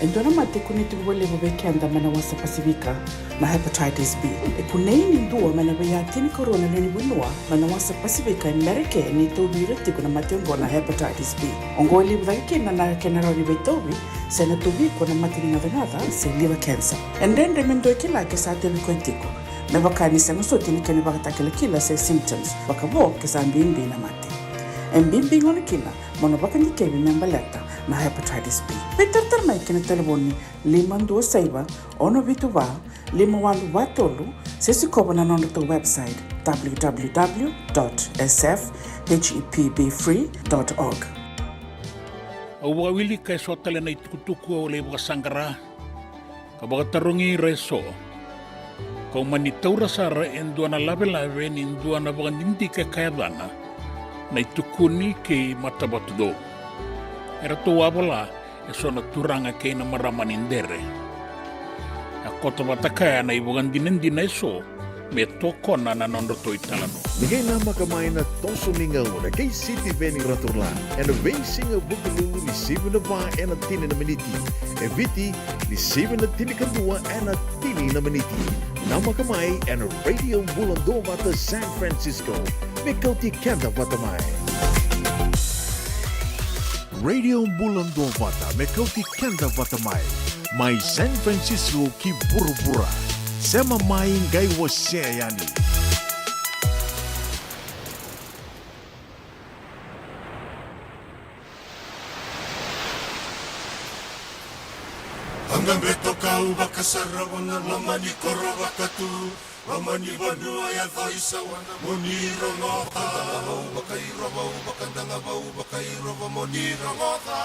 E: E dona mate kuniti wale wa kenda mana wasa Pasifika na hepatitis B. E kunei ni ndua mana wa tini corona leni bunua mana wasa Pasifika Amerika ni tobi reti kuna mate ngona hepatitis B. Ongo li wa kena na kena roni betobi se na tobi kuna mate ni nada se liver cancer. And then remendo kila ke sa tebi kwentiko. Me bakani sa ngosoti ni kene bakatakela kila se symptoms bakabo ke sa mbimbi na mate. En bimbi ngona kila mono bakani kebi membaleta na hepatitis B. Peter mai kena telefoni 526 ono vituva 51watolu sesi koba na nondo to website www.sfhepbfree.org.
F: Awa wili kay sotale na itukutuku o lewa sangara kabagatarungi reso kau manitaura sara endua na lave ni endua na bagandinti ke kayadana na itukuni ke matabatudo. Era to wabala e sona turanga ke na maramanindere. A kota batakaya na ibugandinindi na eso me toko na nanondo to italano.
A: Nigay nama kamay na toso ningaw na kay City Veni Raturla and a basing of Bukalulu ni 7 na ba and a tini na maniti. E viti ni 7 na tini kadua and a tini na maniti. Nama kamay and a Radio Bulando Wata San Francisco. Mikauti kenda watamay. Radio Bulando Wata Mikauti kenda watamay. May San Francisco ki burubura. Sema mai ngai wasea yani.
G: Hanggang beto kau bakasarawana mamani koro bakatu mamani banua ya thaisa wana moniro ngota bau bakairo bau bakandanga bau bakairo moniro ngota.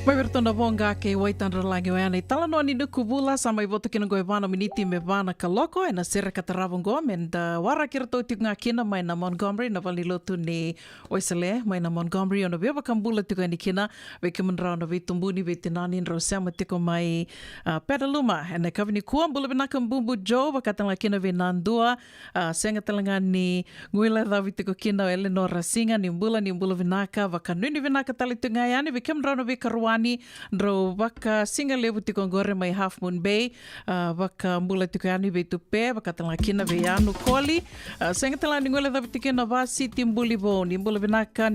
C: Mai bertona bonga ke waitandra langi oana i tala noa ni nuku bula sama i voto kina goe vana miniti me vana ka loko e na sere kataravongo men da wara kira tau tuk ngā kina mai na Montgomery na wali lotu ni Oisele mai na Montgomery ona beba kambula tuka ni kina ve ke manrao na veitumbuni ve tinani nro sama tiko mai Petaluma e na kawini kua mbula bina kambumbu Joe wakatanga kina ve nandua senga talanga ni nguila dhavi tiko kina o Eleanor Rasinga ni mbula vinaka wakanuni vinaka tali tunga yani ve ke manrao na ve karuani Ndro waka singa lewu tiko ngore mai Half Moon Bay, waka mbula tiko yani ve tupe, waka tala kina ve anu koli. Senga tala ni ngole dhavi tiko na vasi timbuli bo, ni mbula vinaka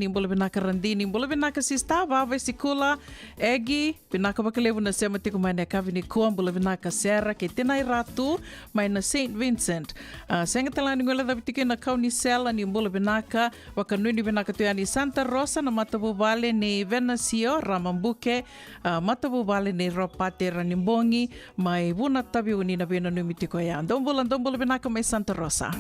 C: randi, ni mbula vinaka sista, vave sikula, egi, vinaka waka lewu na sema tiko mai na kavini kua, mbula vinaka sera, ke tenai ratu, mai na St. Vincent. Senga tala ni ngole dhavi tiko na kauni sela, ni mbula vinaka, waka nuni vinaka tu yani Santa Rosa, na matabu vale ni Venasio, Ramambuke, matabu vale ni Ropate Ranimbongi, mai vuna tabi unina vina numitiko ya. Ndombula vinaka mai Santa Rosa.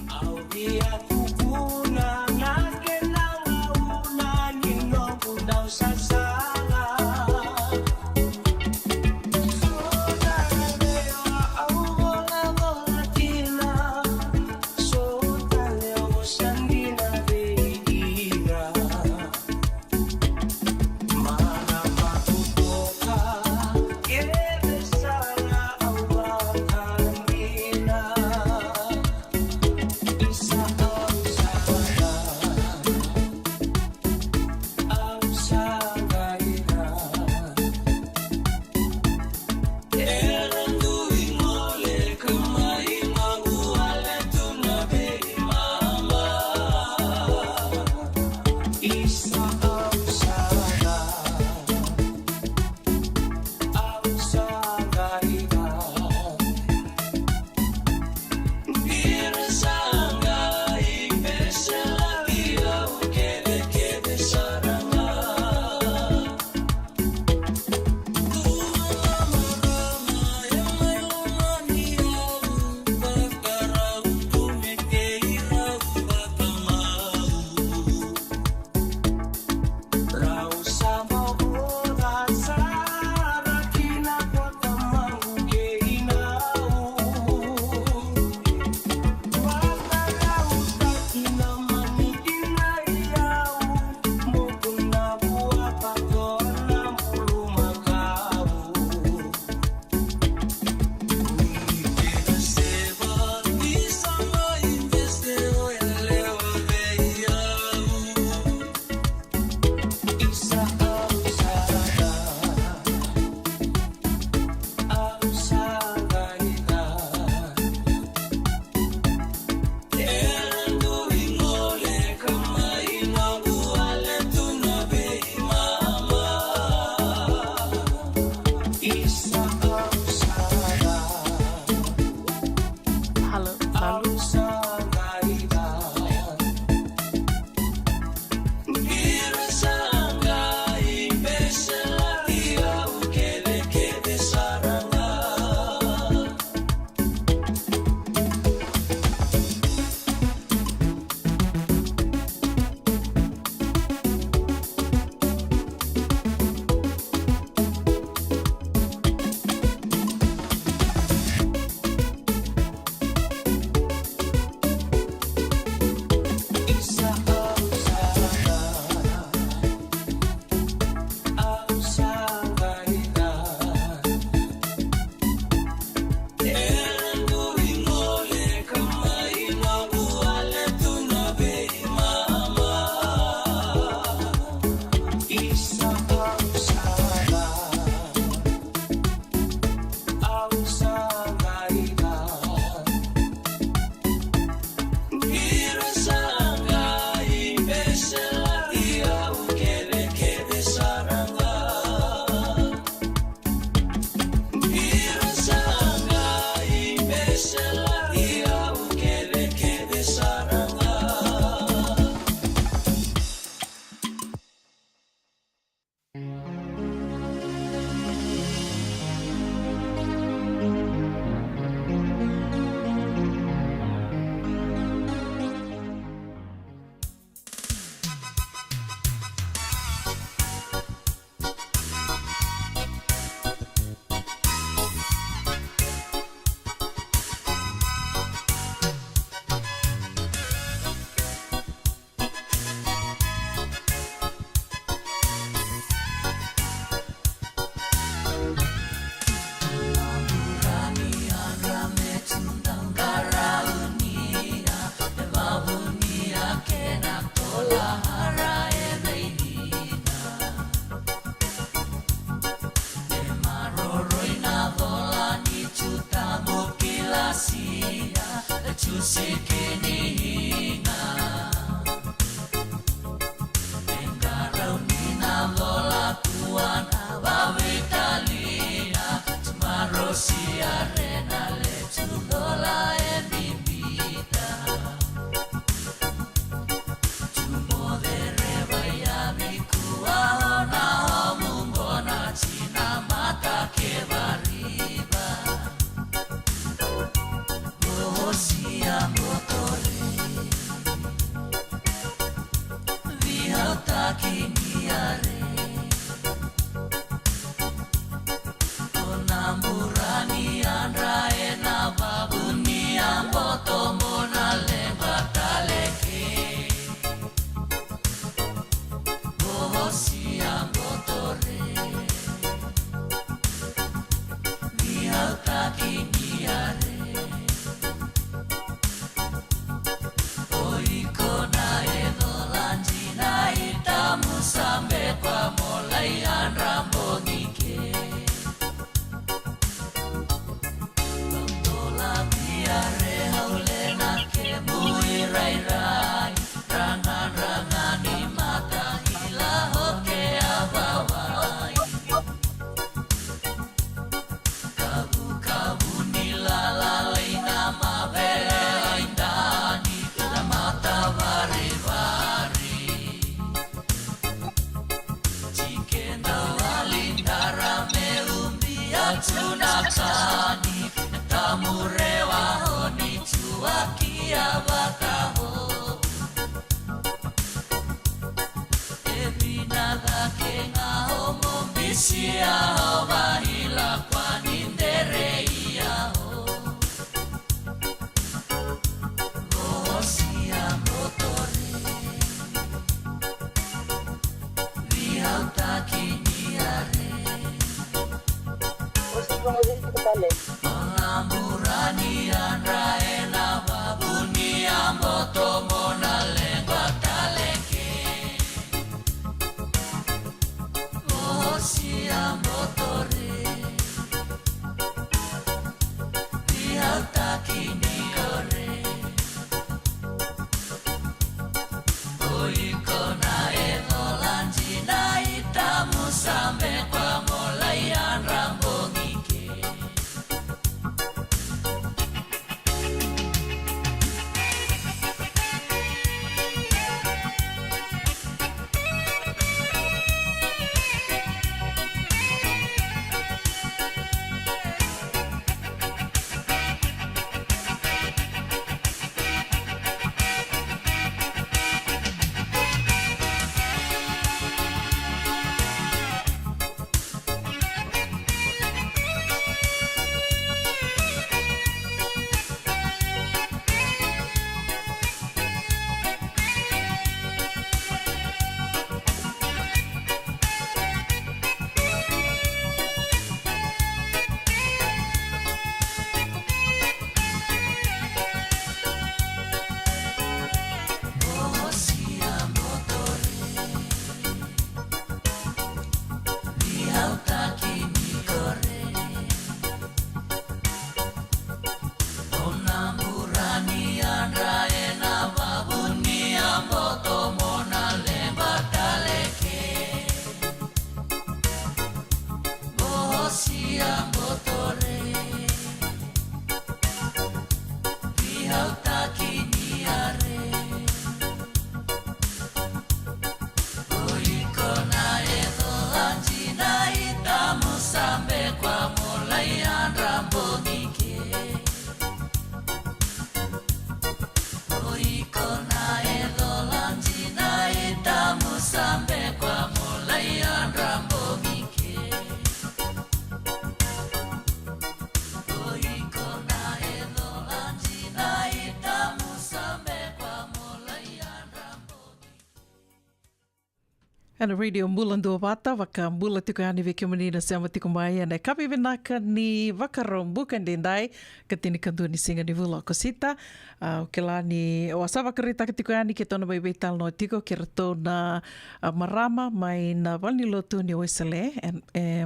C: Ana radio mbulan dua bata waka mbula tiku yani veke menina sama tiku mai ana kapi benaka ni wakarom bukan dendai ketini kandu ni singa ni vula kosita okela ni wasa wakarita tiku yani kita na bai betal no tiku kirto na marama mai na valni lotu ni Wesele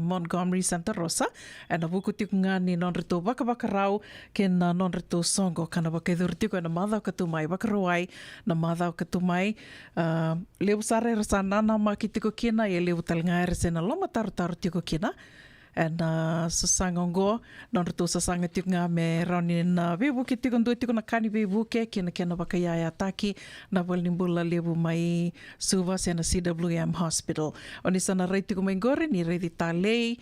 C: Montgomery Santa Rosa ana buku tiku ngani non reto waka wakarau ken non reto songo kana waka idur tiku ana madau katumai wakaruai na madau katumai leu sare rasana nama ki tiko kina e leu talngaere sena loma taru tiko kina na sasangongo non retu sasanga tiko nga me roni na bebu ki tiko ndu tiko na kani bebu ke kina wakayaya taki na walnimbula lebu mai suva sena CWM Hospital oni sana rei tiko mai gore ni rei di talei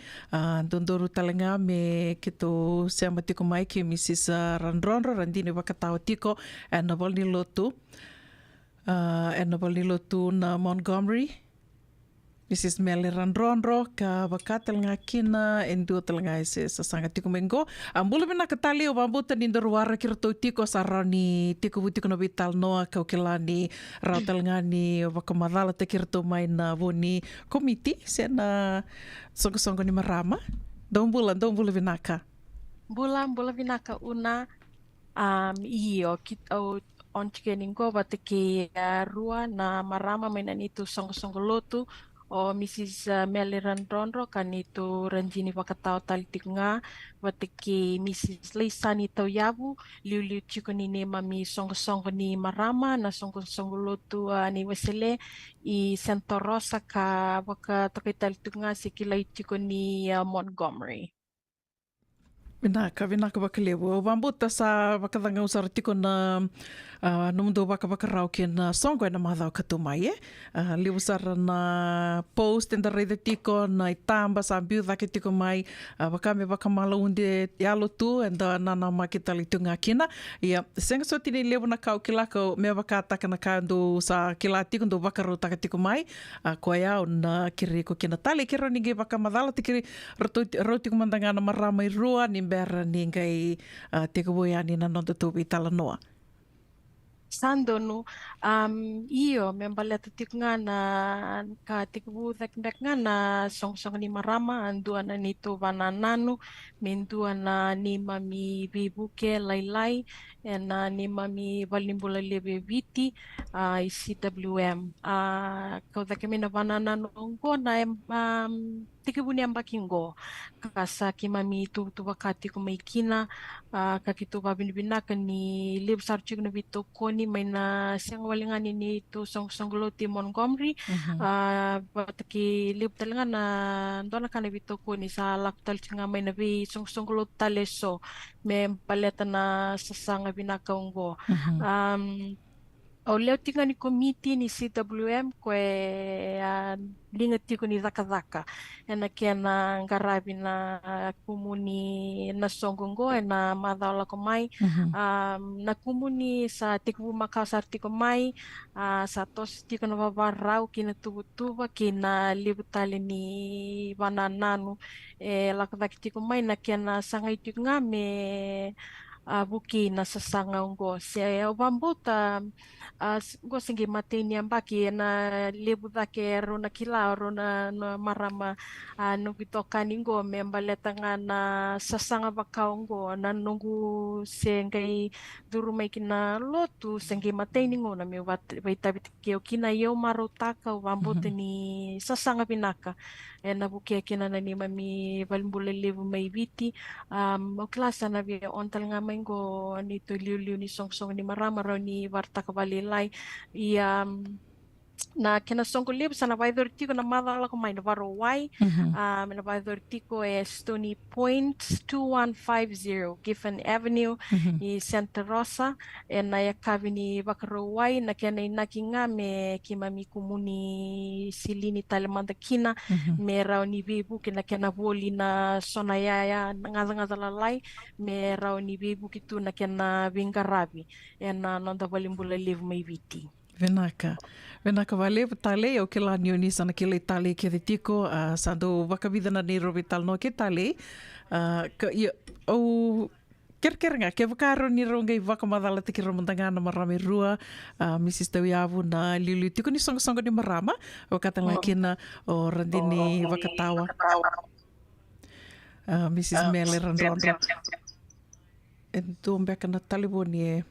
C: dondoru talanga me kito sema tiko mai ki Mrs. Randronro randini wakatao tiko na walnilotu na Montgomery Mrs. Meli Randronro ka wakatal nga kina endu talanga ese sasanga tiko mengo ambula bina katali o bambuta ni ndoruara kirto tiko sarani tiko butiko no vital noa ka kelani rautal nga ni wakamadala te kirto mai na voni komiti sena songo ni marama dong bula binaka
H: Bula vinaka una iyo kita on chikeningko bateke rua na marama mainan itu songo lotu o Mrs. Meli Randronro kan itu ranjini wakatao talitik nga bateke Mrs. Leisani Tauyabu liu chiko ni mami songo ni marama na songo lotu ni Wesele i Santa Rosa ka waka takay talitik nga sikilay chiko ni Montgomery.
C: Vinaka bakalewa. O Wambuta sa wakadanga usara tiko na numundo waka rau ke na songo e na mahadao katumai li usara na post and reida tiko na itamba sa biu dake tiko mai wakame wakamala unde yalo tu and nana makitali tunga kina. Ia senga so tini lewa na kau kilaka me wakataka na kando sa kila tiko ndo wakarau taka tiko mai koa ia o na kiri ko kina tali kira ninge wakamadala tikiri roti kumandanga na marama i rua ni bera ningai te kawoiani na nonda tuwi tala noa.
H: Sandonu, iyo membaleta tiknga na ka tikbu nga na song ni marama andua na nito banananu mendua na ni mami bibuke lailai na ni mami balimbula lebe viti ICWM kau takemina banananu ngo na tikibu ni ambakingo kasa ki mami tu wakati kumaikina kakitu babinibinaka ni libsar chik na bito koni may na siyang walingani ni to song ti Montgomery bataki lib talaga na doon na bito koni sa laktal nga may nabi song taleso may paleta na sasanga binakaunggo o leo tinga ni committee ni CWM kwe linga tiko ni Daka na kaya na ngarabi na kumuni na songongo na madawla ko mai na kumuni sa tikbu makasar tiko mai sa tos tiko na babarau kina tuba kina libutali ni banananu lakadaki tiko mai na kaya na sangay tiko nga me buki na sasanga ungo siya obambuta go singi matini ambaki na lebu dake ro na kila ro na marama no bitoka ningo membaleta nga na sasanga bakaungo na nungu sengai durumay kina lotu sengi matini ngo na mi waitabit kio kina yo marutaka obambuta ni sasanga pinaka na buki kina na ni mami balimbula lebu may biti o klasa na biya ontal nga maingo nito liu ni song ni marama ro ni warta kabalilay na kinasongko lib sa nabaydor tiko na madala ko may navaroway nabaydor tiko Stony Point 2150 Giffen Avenue i Santa Rosa na yakabi ni Bakaroway na kaya na inaki nga me kimami kumuni silini talamanda kina me raw ni bibu kina kaya na boli na sonayaya nga dalalay me raw ni bibu kitu na kaya na bingarabi na nonda balimbula live may viti.
C: Venaka vale tale o ke la nioni sana ke le tale ke te tiko sando wakabidana ni robi tal no ke tale o kerkerenga ke vakaro ni ronga i wakamadala te ki romandanga na marame rua Mrs. Tawiavu na lilu tiko ni songa ni marama o katanga kina o randini wakatawa Mrs. Mele randronda então beka na taliboni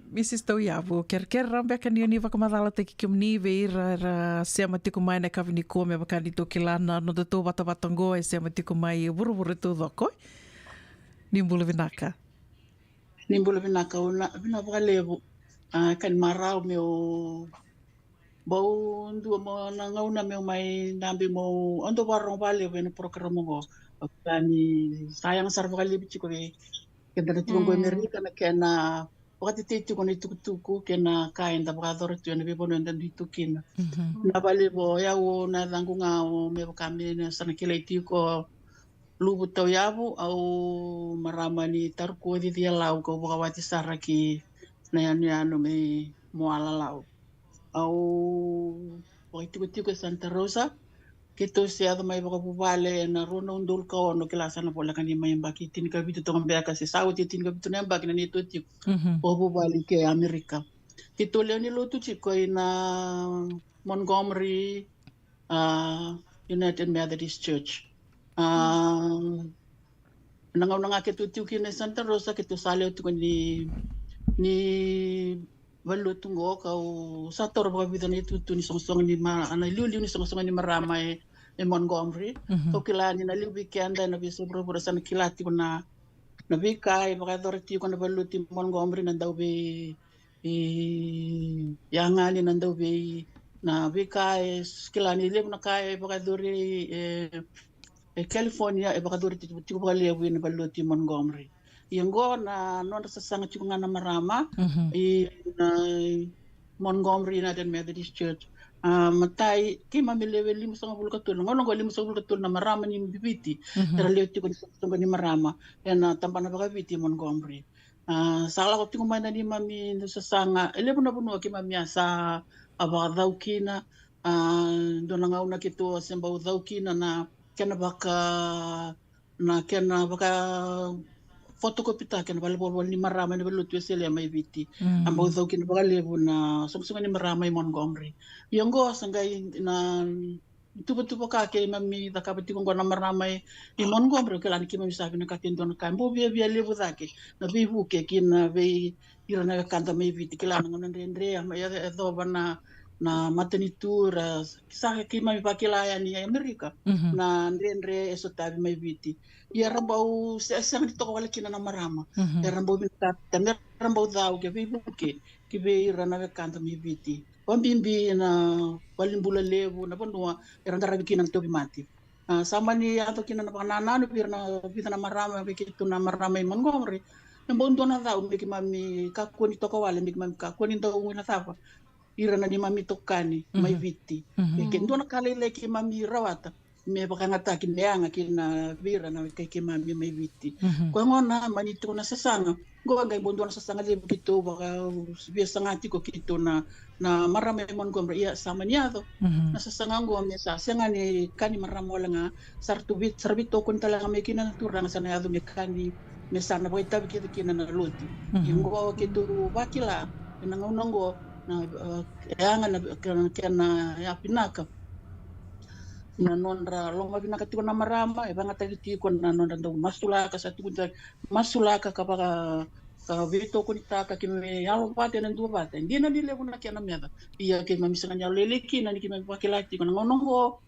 C: Mrs. Tawiavu, ker rambe kan ni wakamadala te ki ni veira se matiko mai na kavini ko me bakani to kilana no to watawatango e se matiko mai buru to doko ni mbulu vinaka
E: una vina valevo kan marau meu bau ndu mo na ngauna meu mai nambi mo ondo warong vale no programa go kani sayang sar vale bichiko ve kedana tungo Amerika na kena wakati te tuko ni tukutuku kena kain da brador tu na bibo no ndan ditukina na vale bo ya o na dangunga o me kami na sana kile tiko lubu tau yabu au marama ni tarko di dia lau ko bawati saraki na ano me moala lau au wakati tiko Santa Rosa kito siya mai baka bubale na rono ndul ka ono kilasa na pola kani mai mbaki tin ka bitu tong beka se sauti tin ka bitu na mbaki na nito ti o bubale ke Amerika kito le ni lotu ti ko ina Montgomery United Methodist Church nangaw nga kito ti kina Santa Rosa kito sale tu ni valutungo ka sa tor ba bidan itu tu ni songsong ni ma ana liu ni songsong ni marama e Montgomery o kilani na liu weekend na biso bro san kilati kuna na bika e baka dorti kuna valuti Montgomery na daw be yangali na daw be na bika e kilani liu na kai baka dori California baka duri tiku baka lewi na balo ti Montgomery. Yango na non sa sanga tiku nga na marama na Montgomery United Methodist Church. Matai ki mamilewe 5 katul ngono go 5 katul na marama ni bibiti tera lewi tiku ni marama na tampana baka biti Montgomery. Sala ko tiku mana ni mami sa sanga ele na puno ki mami sa aba daukina dona ngauna kitu semba daukina na kena baka fotokopita kena bal ni marama ni balu tu sele mai viti amba udau kena baka lebu na song ni marama i Montgomery yongo sangai na tuba ka ke mami da ka pati ko na marama i Montgomery ke lani ki mami sabi na ka kendo na kambo bia lebu dake na vivu ke kina ve irana kanta mai viti ke lani ngana ndre ama ya do bana na matenitura kisah ki mai pakilaya ni Amerika na ndre eso tabi mai viti ya rambau sang to wala kina na marama ya rambau minta tamer rambau dau ke vibu ke be rana ve kanta mai viti pambimbi na walimbula levu na bandua ya randara kina to mati sama ni ato kina na panana no pirna na marama be kitu na marama i Montgomery na bondo na dau be ki mami ka ko ni to ko wala be ki mami ka ko ni to na tapa irana ni mami tokani mai viti ke ndona kalele ki mami rawata me bakangata ki meanga ki na vira na ke mami mai viti ko ngona mani to na sasanga go ngai bondo na sasanga le kito baka biasa ngati ko kito na marama mon gomra ia sama niado na sasanga go me sa senga ni kani marama wala nga sartubit sarbito kun talaga me kina turang sa niado me kani me sana boy tabi kina na luti ingo kito bakila nangongo na yanga na ya pinaka na nondra longa pinaka tiko na marama banga tagi ko na nondra do masulaka sa tiko masulaka kapaka vito ko nitaka ki me yalo pate na dua pate ndina dile kuna kiana meda iya ke mamisanga nyalo leleki na ki me pakilati ko na ngonongo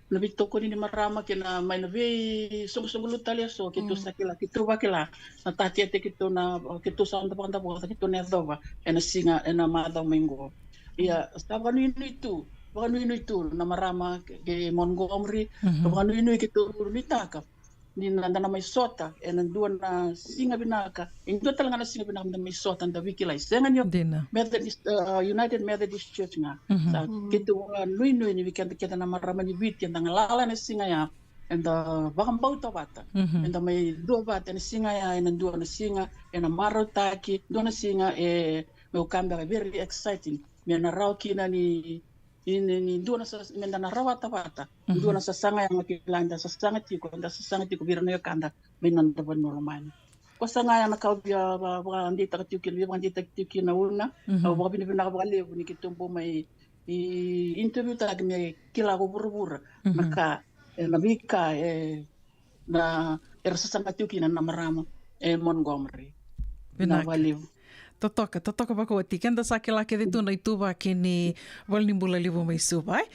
E: na vito ko ni marama kina mai na ve songo lutalia so kito sakila kito bakila na tatiate kito na kito sa anda panda po kito na dova ena singa ena mada mengo ia stava no itu na marama ke Montgomery baka no kito nitaka ni nanda na may sota ena dua na singa binaka indo talaga na singa binaka na may sota na wikila senga nyo Methodist United Methodist Church nga sa kito nui ni weekend kita na marama ni witi na ngalala na singa ya enda bakang bauta bata enda may dua bata na singa ya ena dua na singa ena marotaki dua na singa may ukamba very exciting may naraw kina ni dua na sa menda na rawata bata dua na sa sanga yang makilanda sa sanga tiko birano ya kanda binanda ban normal ko sanga yang nakabya ba andita katiukin ba andita katiukin na una o ba binibina ka lebu ni kitumbo may interview talaga may kila ko burubura maka nabika na sa sanga katiukin na marama Montgomery na waliw
C: Totoka bako ati kenda sakilake ditu na ituba kini walnimbula libu mai subai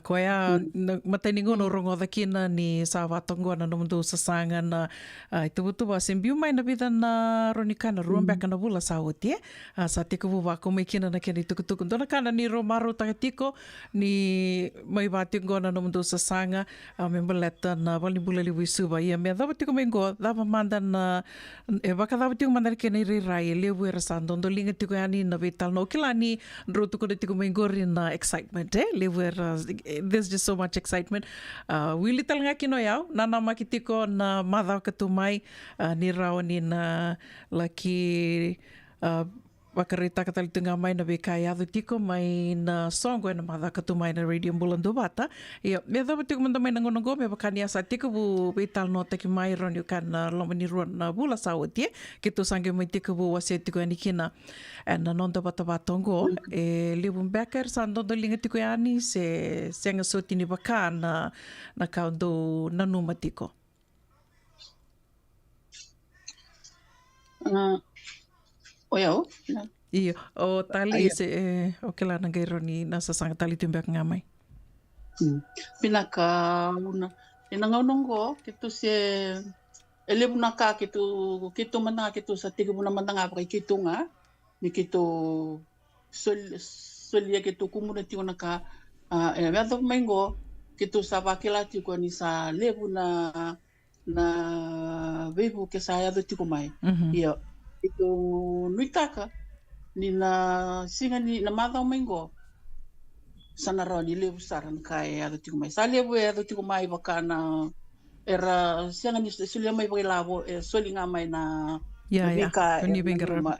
C: ko ya mataningo no rongo dakina ni sawatongo na nomundu sasanga na itubutuba sembiu mai na vida na ronikana ruambia kana bula sauti sa tiko buba ko mai kina na kini tukutuku dona kana ni romaru takatiko ni mai batingo na nomundu sasanga membeleta na walnimbula libu subai ya me dava tiko mengo dava manda na baka dava tiko manda kini rirai libu erasan dondo linga tiko yani na vital no kilani rotu ko tiko mengori na excitement lewer there's just so much excitement wili tal nga kino yaw nana makitiko na madhaw katumai ni rawani na laki wakarita katalito nga may na bekaya tiko may na song na madhaw katumai na radio bulan do bata iyo medha tiko manda may nangonongo me bakanya sa tiko bu vital no taki may ron yukan na lomani ron na bula sawat kito sangge may tiko bu wase tiko yani kina na nonda bata batongo libum becker sando do linga tiko yani se senga sotini baka na kaundo nanumatiko
E: Oyo.
C: Iyo, o tali se o kela na gairo ni nasa sanga tali tumbak ngamay.
E: Pinaka una inangonongo kito se elebu naka kito mana kito sa tigo na manda kay kito nga ni kito solia kito community naka medho mengo kitu sa wakila tiko ni sa lebu na vevu ke sa yado tiko mai. Ia, itu nuitaka ni na singa ni na madao maingo. Sana rao ni lebu saran kai yado tiko mai. Sa lebu yado tiko mai wakana era singa ni sulia mai wakilavo soli nga mai na vika
C: ni vingarabi.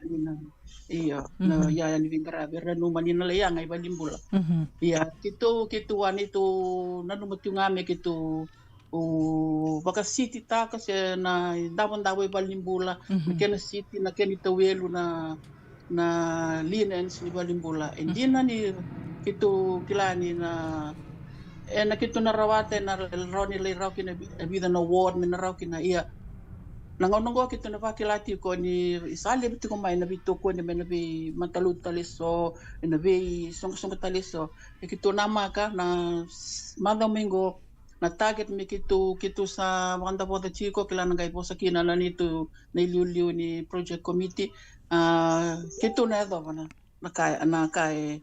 E: Iya, na ya ni vingarabi ranu manina le yang ai balimbula. Iya, kitu wan itu nanu matungame kitu baka city ta kasi na dawan balimbula, kena city na kena tawelu na linens ni balimbula. Hindi na ni kitu kilani na na kitu na rawate na roni le raw kina vida na award na raw kina iya. Nangonongo kitu na wakilati ko ni isali biti ko mai na bito ko ni bi matalut taliso na bi song taliso kitu nama ka na madang minggo na target mi kitu sa wanda po chiko kila ngai po sa kina na nito na iliuliu ni project committee kitu na do na kai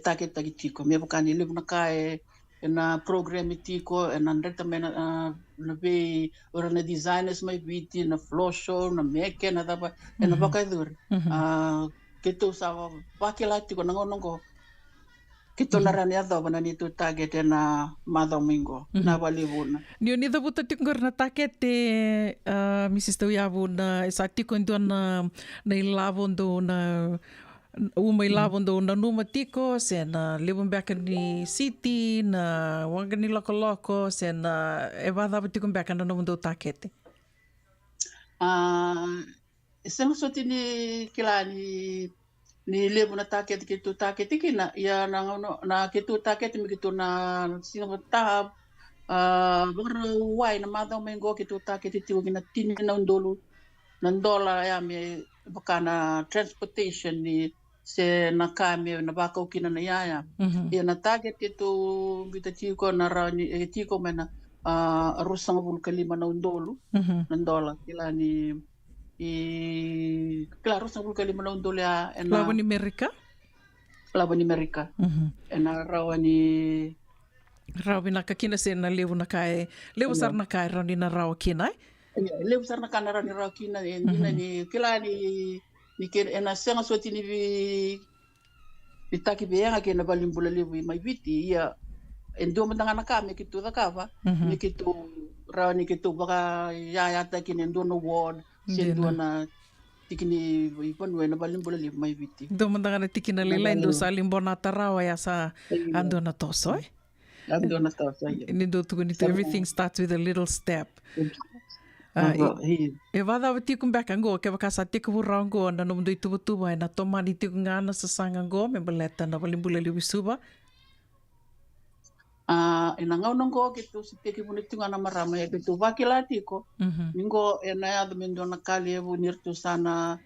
E: target tagi chiko me bukani libu na kai na program itiko na reta mena na be ora na designers mai biti na floor show na make na daba na baka dur kitu sa wakila tiko nangonongo kitu na rani ado bana ni tu target na madomingo na walibuna
C: ni da buta tingor na target Mrs. Tauyavu na sa tiko ndo na ilavo ndo na uma ilavo ndo na numa tiko se na lebon beka ni city na wanga ni loko se na evada tiko beka na ndo target
E: sema soti ni kilani ni lebu na target kitu target kina ya na kitu target mi kitu na singa tahap wai na madao mengo kitu target itu kina tini na ndolu na dola ya me bakana transportation ni se na kami na baka kina na ya ya na target itu kita tiko na rani tiko mena rusang bul kalima na ndolu na dola kilani claro, sa kung kalima na ya
C: lawan ni Amerika?
E: Lawan ni Amerika. Na rawan ni
C: nakakina sa na lewu na kay lewu sar na kay raw ni na raw kinay?
E: Lewu sar na kay na raw ni raw kinay hindi na ni kila ni na siya nga suwati ni bitaki biya nga kina balimbula lewu may biti ya endo man nga nakami kitu da kava ni kitu raw ni kitu baka yayata kinendo no ward sendo na tikini ipon na balimbula lewu may biti
C: do man nga tikina lila endo sa limbona tarawa ya sa ando na tosoy
E: ando na tosoy
C: nindo tugunito everything starts with a little step. E vada tiku mbeka ngo ke vakasa tiku vurango na nomdo itubutuba na tomani tiku ngana sa sanga ngo me baleta na balimbula lewu suba.
E: Inangau nongo gitu sipeki buniti ngana marama ya gitu wakilati ko ningo enaya domendo na kali ebu nirtu sana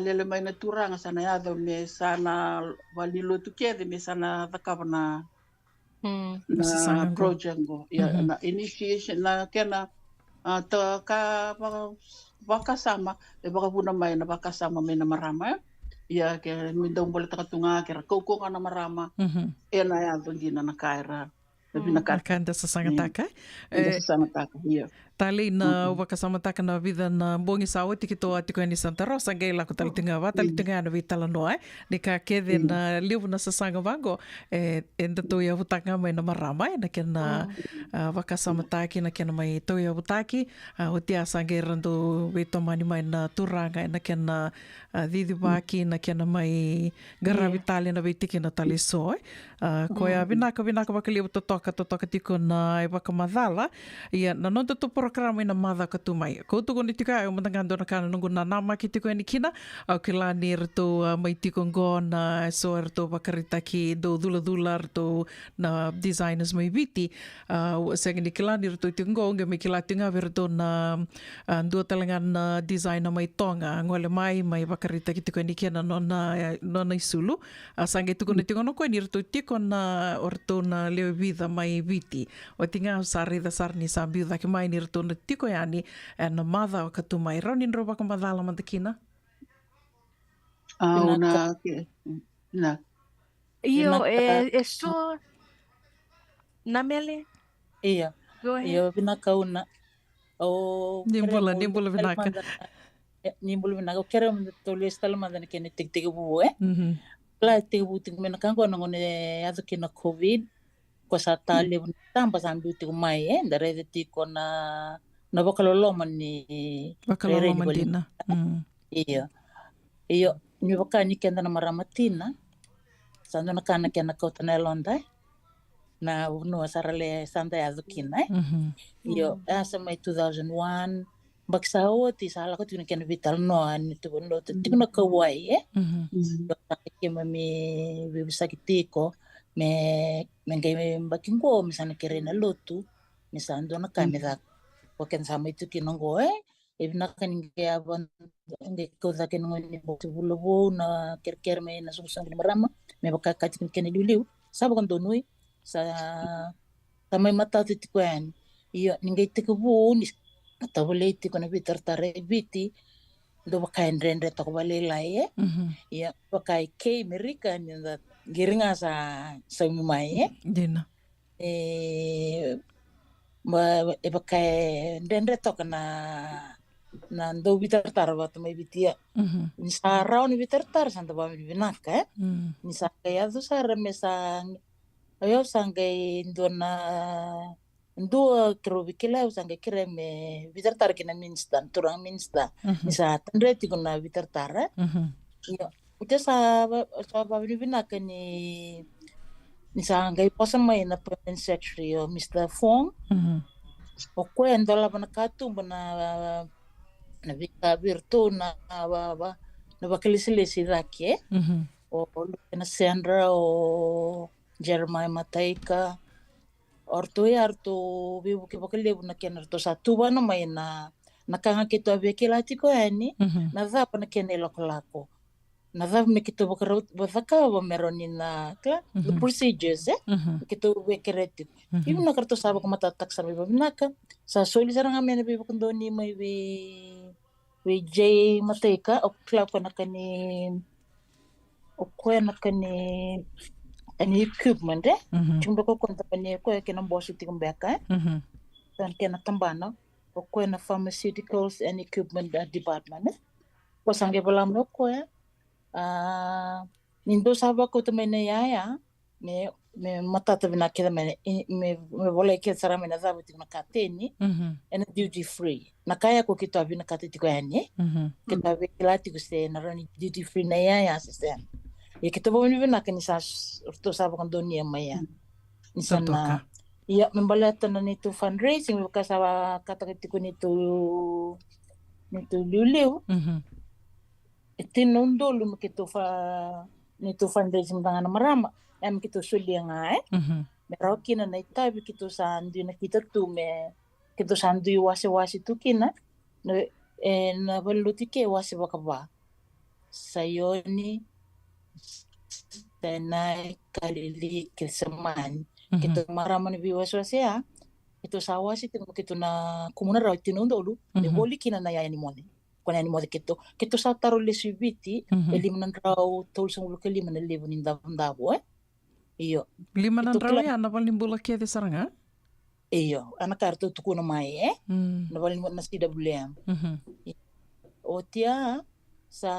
E: lele mai na turanga sana ya do me sana walilo tukede me sana takapana na project go ya na initiation na kena to ka wakasama e baka puna mai na wakasama me na marama ya ke mindong bola takatunga kera koko kana marama na ya dondi na kaira
C: nakanda sa sangataka
E: iya
C: tali na wakasamataka na vida na bongi sawa tikito atiko ni Santa Rosa gela ko talitinga wa talitinga na vitala noa ni ka kede na liu na sa sanga vango enda to ya vutanga mai na marama na kena wakasamataki na kena mai to ya vutaki o tia sangerando veto mani mai na turanga na kena didibaki na kena mai garavitali na vitiki na taliso ko ya vinaka bakali totoka tiko na wakamadala ia na nonto to programa ina mada katumai. Ko tuko ni tika o matangando na kana nungu na nama ki tiko ni kina au kila ni rto mai tiko ngona so rto bakarita ki do dula rto na designers mai viti seng ni kila ni rto tiko nge me kila tinga verto na dua talengan na designer mai tonga ngole mai bakarita ki tiko ni kina nona isulu sange tuko ni tiko no ko ni rto tiko na orto na leo vida mai viti o tinga sari da sarni sabiu da ki mai ni rto na tiko yani na mada o katumai raunin roba ka madala mandakina
H: na iyo so Namele,
I: Iya,
H: go ahead.
I: iya vinaka una. O
C: Nimbula vinaka.
I: nimbul vinaka. O kere mo tulis talamanda na kene tig bu la tig bu tig mena kango na ngone ato kina COVID. Ko sa tali tampa sambi tig mai ndare ti ko na bakalolo man ni
C: Bakalolo
I: rere ni
C: man
I: bali.
C: dina.
I: Iya. Iyo ni bakani kenda na maramatina. Sando na kana kena kota na londa. Na no sarale santa ya zukina. Iyo asa mai 2001 baksa oti sala ko tuna kena vital no ani tu no tu no kawai ke mami bisa kitiko me ngai bakingo misana kerena lotu misando na kamera ko ken sama itu kinongo ibna kan ngai aban ngai ko za ken ngoni botu bulo na kerker me na susang ni marama me bakaka ken liu sabo kan donui sa tamay mata titikwen iyo ningai tikubu ni patawale tiko na bitar tare biti do bakain rendre to bale lai iya bakai ke Amerika ni da giringa sa mai
C: Dina.
I: Bakai rendre to na do bitar tar wat mai bitia ni sarau ni bitar tar santa ba mi binaka ni sa ya do sara mesa ayo sangai Ndo kerobikila usanga kireme bitar kina minsta turang minsta nisa tandre tikuna bitar tara iyo uja sa bina kani nisa ngai posa mai na permanent secretary o Mr. Fong o kwendo la bana katu bana na vika virtu na bakalisilesi rake o na Sandra o Jeremiah Mataika orto vivo ke bakalebu na ken orto satu bana mai na kanga kito abekela tiko ani na zapa na ken lako na zapa me kito bakaka ba meroni na the procedures kito bekereti ibu na karto saba ko matatak sa biba binaka sa soli sarang amena biba kondoni mai we J Mateka o klako na kani o kwena kani ani equipment chumba ko konta pani ko ke na bosu tikum beka dan ke na tambana ko na pharmaceuticals and equipment department ko sange balam no ko nindo saba ko to mena ya me mata to bina ke me vole ke sara mena zabu tikum kateni and duty free na kaya ko kito abina katiti ko yani ke ta be lati ko se na rani duty free na ya system ya kita bawa ni nak ni sas urto sa bakang dunia maya ni sana ya membalatan na nito fundraising kasi kata ko nito luleu itinundo lumikito nito fundraising dengan marama am kito sulia nga pero kina na itabi kito sa andi na kita tu me kito sa andi wasi tu kina na balutike wasi bakaba sayoni tenai kalili kilsaman kito maraman biwaswasya ito sawasi tino kito na kumuna raw tinundo lu de boli kina na yani mone kona ni mode kito sa taro le subiti eliminan raw tol sang lu kelima na levo ni ndabo iyo
C: Limanan raw ya na balin bula ke de saranga
I: iyo anak kartu tukuna mai na balin na CWM o tia sa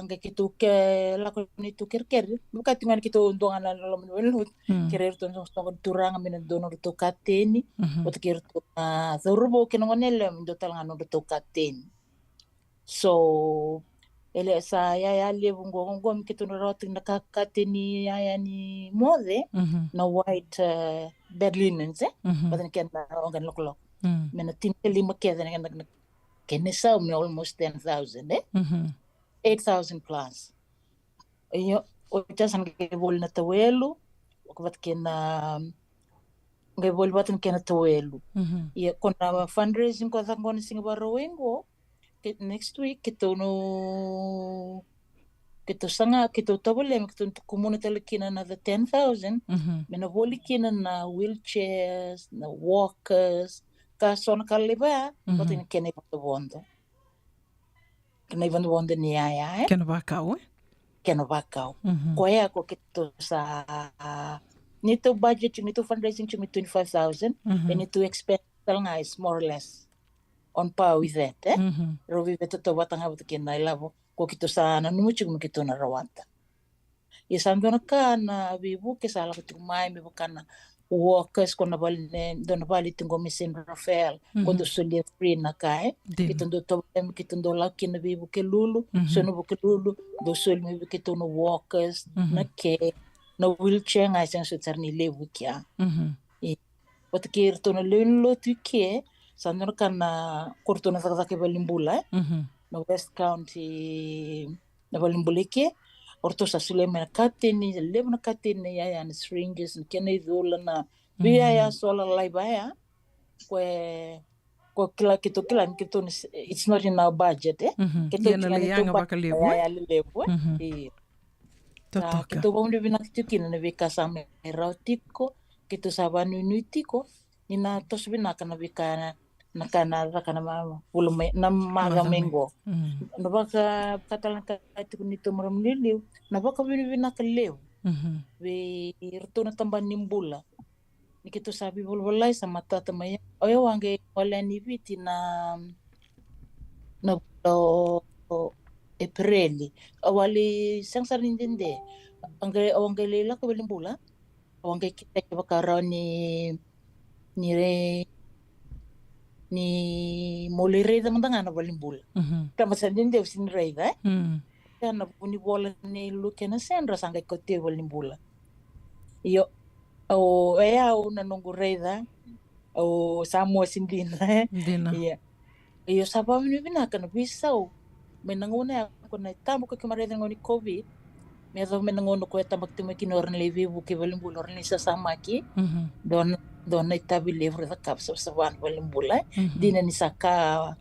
I: nga kitu ke lako ni tu kerker buka tingan kitu ndongan la lo menut kerer ton so turang min donor to kateni o te ker to zorbo ke ngonel ndo talanga no to kateni so ele sa ya le bungo ngom kitu no rot na kateni ya ni mode na white berlinens badan ken organ loklo mena tin lima ke den ken sa me almost 10,000 8,000 plus. Iyo, uja san gebol na tawelu, wakbat kena gebol batan kena tawelu. Iyo, kona fundraising ko sang kona singa barawenggo, next week kito tabole kito kumuna talakina na the 10,000, mena boli kina na wheelchairs, na walkers, kasona kaliba, batin kena bondo. Kena iban bonde ni
C: Kena bakau
I: Kena bakau. Koya ko kito sa nito budget yung nito fundraising yung 25,000 and nito expense nga is more or less on par with that Rovi beto to watanga beto kina ilavo ko kito sana numuchig mo kito na rawata. Isando na ka na bibu ke sala ko tumay mi bukana workers ko na balne do na bali tingo mi San Rafael ko do sulia free na kai kito do to kito do la kina bibu ke lulu so no ke lulu do sul mi kito no workers na ke no wheelchair nga sang sutarni lewu kya wat kir to na lelo tu ke sando ka na kurto na sakake balimbula no West County na balimbula ke orto sa Suleiman katini lebo na katini ya na syringes kena idola na via ya sola laibaya ko kila kito it's not in our budget kito
C: na lianga bakalibu
I: ya lebo kito bom de bina kito kina na vika sa erotiko kito sa banu nutiko ina tos bina kana vika nakana pulo na magamengo na baka katalan ka ito nito maramliliw na baka binibina ka lew we irto na tamban nimbula nikito sabi bulbulay sa mata tamaya oyo wange wala ni viti na Aprili awali sang sarindinde angge lela ka balimbula wange kita baka raw ni molireda mandanga na balimbula kama sandinde usinireda kana buni bola ni luke na sendra sanga kote balimbula iyo o na nungu reda o samo sindina iya iyo sababu ni binaka na bisau menanguna ko na tamo ko kumareda ngoni covid medo menangono ko tambak timakinor ni levi buke balimbula ni sa samaki don itabi livre da kapsa saban balimbula dina ni saka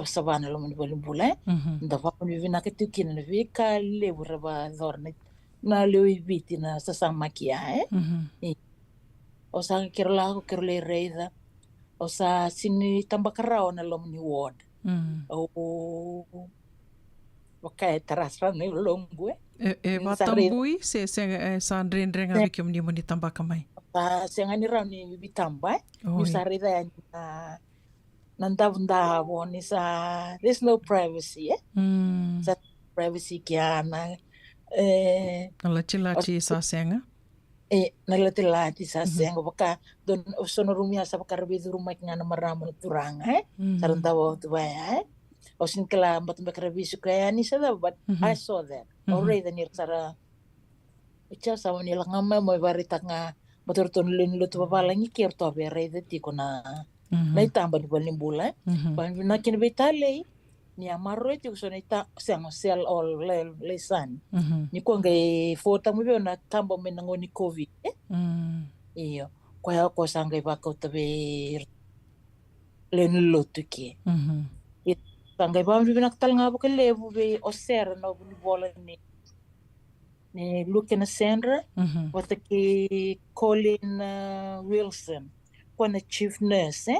I: saban lo mun balimbula da va kun vina ke tukin na vika livre ba dorne na lewi biti na sasama kia o sa kirla ko kirle reida o sa sini tambakarao na lo ni ward o okay tarasra ni longue
C: watambui se sandren abiki mni tambaka mai
I: sengani ra ni bitamba ni sarida nanda ni sa there's no privacy sa privacy kiana
C: nalati sa senga
I: nalati sa senga baka don sono rumia sa baka rebidu rumah ngana marama turanga sarantawo tu baya osin kala mbat rebisu kaya ni sa but I saw that already ni sara icha sa ni langama mo barita nga motor ton lin lutu babalangi kier to be rede ti kona na itamba ni balimbula ban na kin betale ni amarro ti so na ita sang sel all lesan ni ko ngai fota mo na tambo menango ni covid iyo ko sangay ba ko tabe len lutu ki sangay ba mi binaktal nga ba kalebu be oser no ni bola ni Luke na Sandra wata ki Colin Wilson ko na chief nurse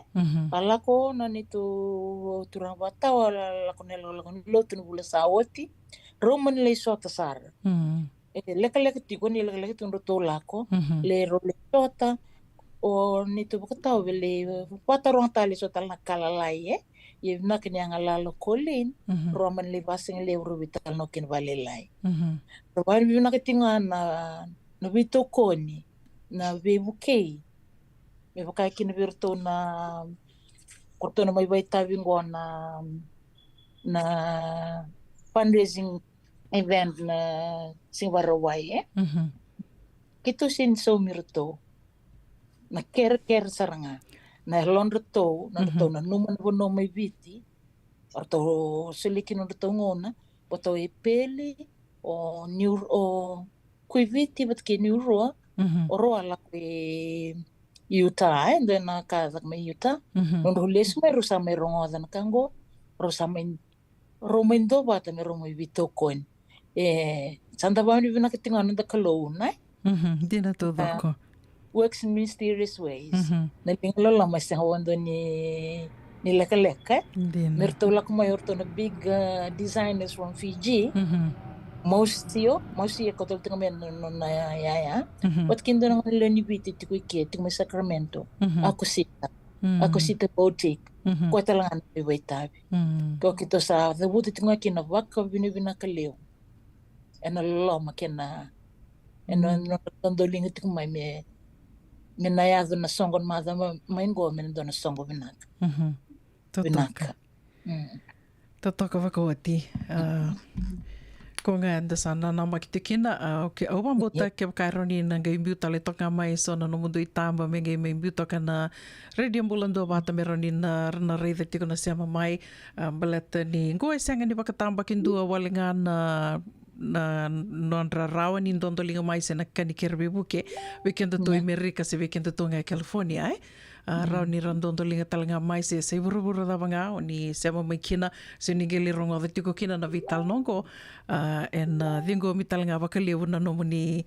I: ala ko na nito turang bata wala ko nelo ko lotu ni bula sawati roman le sota sar leka ti ko ni leka tun to lako le role sota o nito bukataw le patarong tali sota na kalalay ye na kanya ngalalo Colin roman le basing le rubital no kin valelay roman bi na kitinga na bito koni na bebuke me baka kin virto na korto na may baitabi na fundraising event na singwaraway kito sin so mirto na ker saranga na lonrto na numan bono may biti orto silikin orto ngona boto epeli o new o kuiviti bat ke neuro oro ala ke Utah and then ka may Utah ndo les may rusa may rongodan kango rusa may romendo bata may romoy bitokon santa ba ni binakitingan nda kalona
C: di na to ko
I: works in mysterious ways nalinglo lang mas hawando ni leka-leka merto la ko mayor to na big designers from Fiji Mausio e kotol tinga men no na ya. Wat kindo nang leni biti tiku ke tinga Sacramento. Ako sita boutique. Ko talangan pe waitabi. Ko kito sa the buti tinga kina waka bina kaleo. Ena loma kena ena no kondolinga tinga mai me na ya na songon mada main go men do na songo binaka. Binaka.
C: Totoka wakawati. Ko ngā anda sana nā maki te kina, ke au mambota ke wakaironi na ngai mbiuta le toka mai so na no mundu i tāmba me ngai mai mbiuta ka na Radio Mbulando wata me roni na rana reitha tiko na seama mai baleta ni ngoe sanga ni wakatamba kindua wale ngā na nondra rawa ni ndondolinga mai se na kani kerbe buke weekend to Amerika se weekend to ngai California rau ni randondolinga talanga mai se buruburu da banga o ni seama mai kina se ni geli rongo da tiko kina na vital nongo en dingo mi talanga wakalewu na nomu ni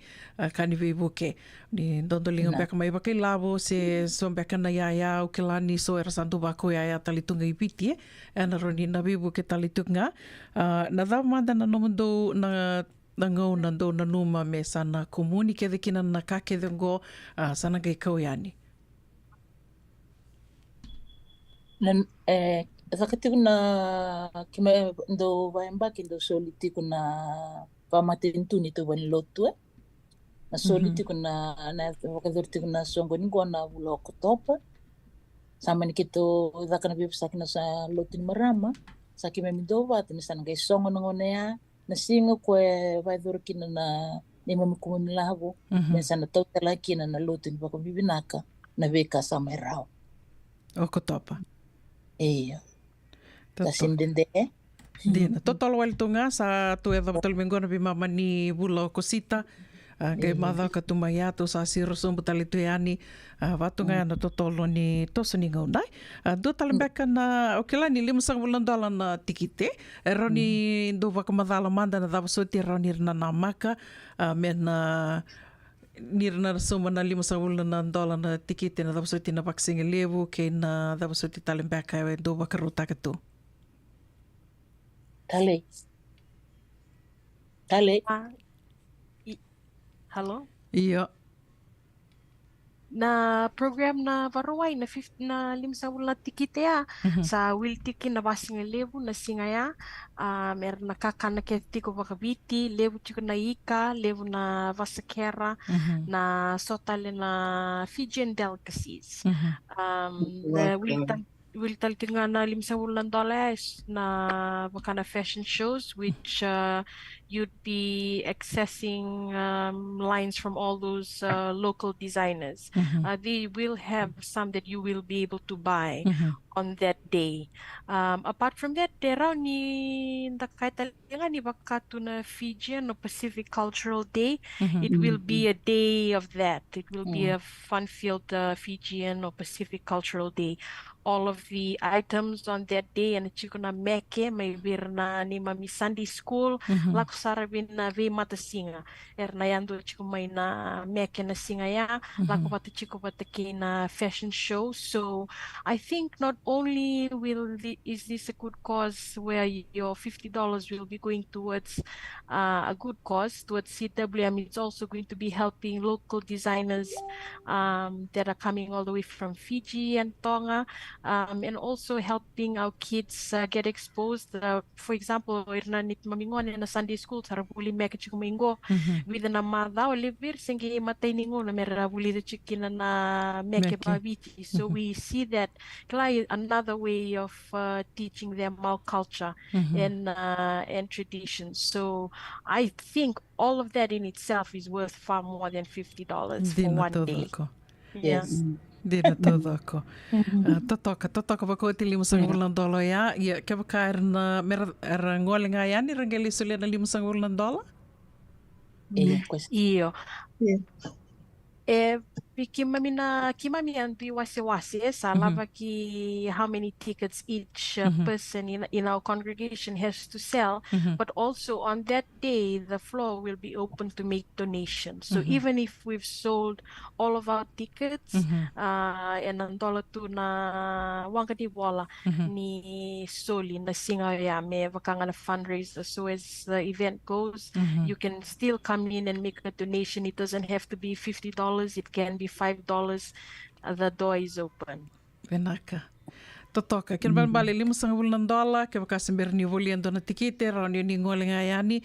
C: kani buke ni ndondolinga beka mai bakai lavo se so beka na ya o kelani so era sandu bako ya talitunga i piti na roni na buke talitunga na da manda na nomu do na ngau na do na numa me sana komuni ke kina na ka ke ngo sana gai kauiani
I: nan zakatiku na kime ndo vaemba kindo solitiku na pamatentu ni to ban lotu na solitiku na vakadortiku na songo ni gona bulo kotopa sama ni kito zakana bi sakina sa lotu ni marama sakime mindo va te sana gai songo ngone ya na singo ko vai dorkina na ni mo kumuni lavo men sana totala kina na lotu ni bako bibinaka na veka sama rao
C: o kotopa.
I: Iya. Tasindende.
C: Dina. Totolo wali tunga sa tueda betul mingguana bimama ni bula kosita. Kay madha ka tumayato sa siro sumbu talituani. Watunga na totolo ni toso ni ngaunay. Do talimbeka na okila ni $5 na tikite. Ero ni do waka madhala manda na dapasoti ero ni na namaka. Men nirna suma na $5 na tikite na dapasoti na baksinga levu kay na dapasoti talimbeka do wakaruta ka tu.
I: Tale.
H: Hello?
C: Iya.
H: Na program na varuai na 5 tikite ya sa will tiki na basing levu na singaya mer na kakana ke tiko bakabiti levu tiko na ika levu na vasakera na sotale na Fijian delicacies the will talking na $5 na bakana fashion shows which you'd be accessing lines from all those local designers. They will have some that you will be able to buy on that day. Apart from that, dera ni ni bakatu na Fijian or Pacific Cultural Day. It will be a day of that. It will be a fun-filled Fijian or Pacific Cultural Day. All of the items on that day and chiko na meke may birna ni mami Sunday school laku sarabin na ve mata singa erna yando chiko may na meke na singa ya laku pata chiko pata ke na fashion show. So I think not only is this a good cause where your $50 will be going towards a good cause towards CWM, it's also going to be helping local designers that are coming all the way from Fiji and Tonga. And also helping our kids get exposed. For example, irna nit mamingon na Sunday school sarabuli meke chikumingo with na mada olivir singi matay ningo na merabuli de chikina na meke babiti. So we see that another way of teaching them our culture and traditions. So I think all of that in itself is worth far more than $50 for one day.
I: Yes.
C: Dina todo ako. Totoka ba ko $5 ya? Ya kaya ka na ngole nga yan ni rangeli sulia na $5?
I: Iyo.
H: Iyo. Tapi kimami ang wasi-wasi lava ki how many tickets each person in our congregation has to sell. But also on that day, the floor will be open to make donations. So even if we've sold all of our tickets, and nandola tu na wanga di bola ni soli na singa ya me vakanga na fundraiser. So as the event goes, you can still come in and make a donation. It doesn't have to be $50. It can be $5. The door is open.
C: Venaka. Totoka, kena bali $500 ke baka sember ni voliendo na tikite ra ni ngole ngayani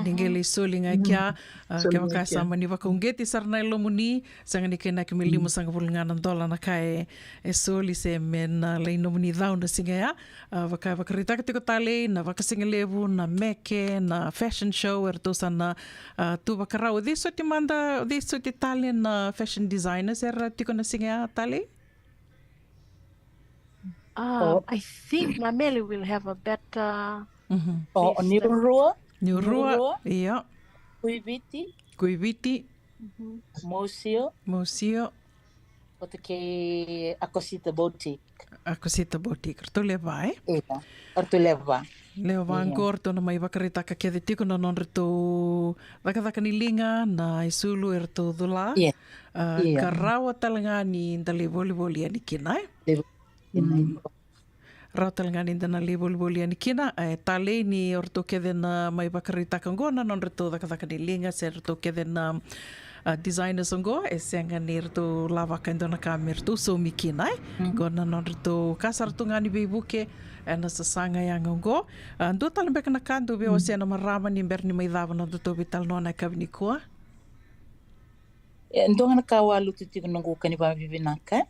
C: ningeli soli ngakia ke baka sama ni baka ungeti sarna lomuni sanga ni kena ke $500 na kai soli se men leino muni down na singa baka rita ke tale na baka singelevu na meke na fashion show sana tu baka rau diso ti manda diso ti tale na fashion designers tiko na singa tale.
H: I think Mameli will have a better.
C: New Rua, yeah. Kuiviti.
I: Mosio. O te ke Akosita Boutique.
C: Rto leva,
I: Rto leva.
C: Leo vangor to na mai wakarita ka kede tiko na non rto wakataka ni linga na isulu rto dula. Ka rawa talanga ni ndale voli ani kinai. Rautalangani dana lebol ani kina tale ni orto kede na mai bakarita kangona non reto daka ni linga se reto kede na designers ongo senga ni reto lava kandona ka merto so mikina gona non reto kasar tu ngani bebuke na sasanga yang ongo ndo talembe kana kando be osiana marama ni berni mai dava no to vital nona kabini koa.
I: Ndonga na kawa lutu tiko nungu kani ba bibinaka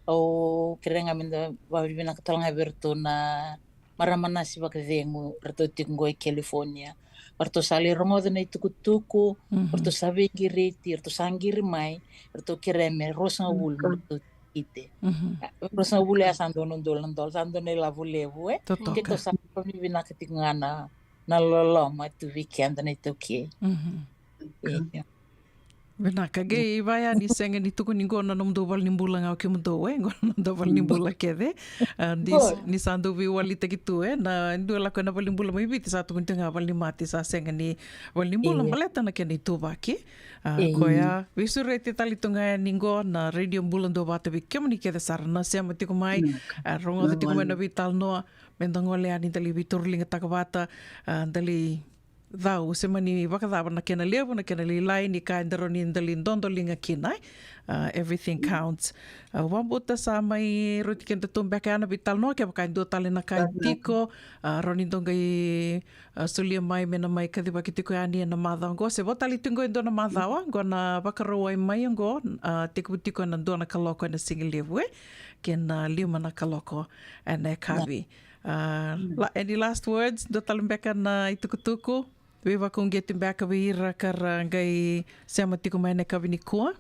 I: o kerenga minda ba bibinaka talanga berto na maramana si ba kedengu berto tiko ngoi California berto sali rongo na tuku berto sabe gireti berto sangir mai berto kereme rosa wul berto ite rosa wul ya sandono ndol sandone la volevo kito sa ba bibinaka tiko ngana na loloma tu weekend na itoke
C: Venaka ge vaya ni senga ni tuku ni gona nom do val ni mbula ngau ke mdo gona do val ni mbula kede ni sandu vi wali te gitu na ndo la kona val ni mbula mai viti sa tu kuntenga val ni mati sa senga ni val ni mbula baleta na ke ni tu baki koya visure te tali tunga ni go na radio mbula do bata vi kemni kede sarna se mati ko mai rongo te ko na vital no mendangole ani tali viturlinga takabata dali Dau se mani wakadava na kena levo na kena lilai ni ka ndaro ni ndali ndondo linga kinai everything counts wambuta sa mai roti kenta tumbeke ana vital no ke baka ndo tale na ka tiko roni ndonga i sulia mai mena mai kadi baki tiko ani na madha ngo se botali tungo ndo na madha wa ngo na bakaro ai mai ngo tiko tiko na ndo na kaloko na single levo kena lima na kaloko ana kavi any last words do talembeka na itukutuku we wa kung getting back we rakar ngai sama tiko mai na kavini kua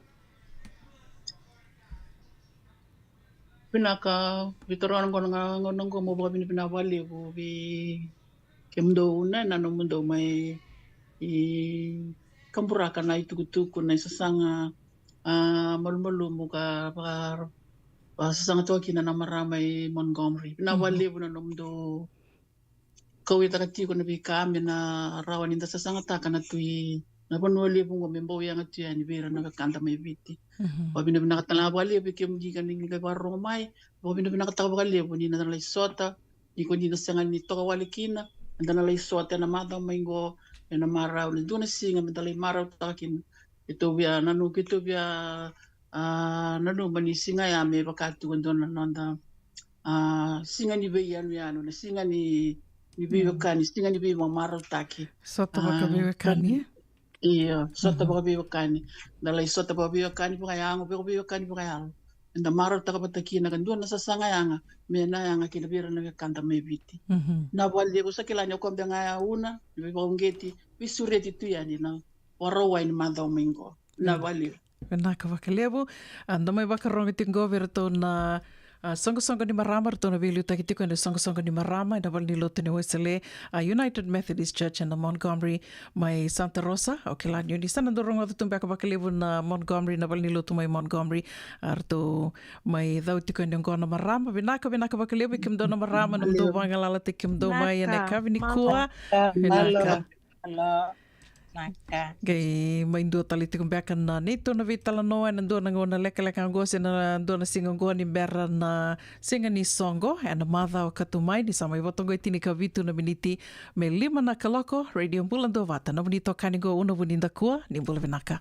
E: pinaka vitoran ngonongo mo ba pinawali ko bi kemdo na no mundo mai I kampuraka na itukutuku na isasanga malumalo mo ka sasanga to kina na maramay Montgomery pinawali mo na nomdo kawita ka tiko na bikami na rawan inda sasanga taka na tui na panwali mo membo yang atu yan ibira na kakanta may biti wabi na nakatalawa bikim di kaning kawarong may wabi na nakatawa libo ni na sota ni ko ni na sangan ni to kawalikina anda na sota na mata may go na maraw ni do na singa medalay maraw takin ito biya nanu kito biya nanu bani singa ya me bakatu ndo na nanda singa ni beyan yano na singa ni bibi kani singa ni bibi maraw taki
C: sota bakabiwe kani
E: iya sota bakabiwe kani dalay sota bakabiwe kani po kaya ngo bakabiwe kani po kaya anda maraw taka pataki na kanduan na sasanga yanga me na yanga kinabira na kanta may biti na wali ko sa kilanya ko nga una bibi ngeti visureti tu yani na warawai ni manda mingo na wali
C: na ka vakalevu anda mai vakarong tingo verto na Songo-songo ni marama rtona vili utakitiko ni songo-songo ni marama ina wali loto ni Wesley United Methodist Church in Montgomery mai Santa Rosa okilani ni sana dorongo tu tumbe akabakalevu na Montgomery na wali loto mai Montgomery arto mai dhautiko ni ngona marama binaka bakalevu kimdona marama na mdo bangalala te kimdo mai ane kavini kuwa binaka Gai mai ndua tali te kumbeka na nito na vitala noa na ndua na ngona leka ngose na ndua na singa ngoa ni mbera na singa ni songo na madha o katumai ni samai watongo itini ka vitu na miniti me 5 na kaloko Radio Mbulando Vata na bonito kanigo una buninda kua ni mbula vinaka.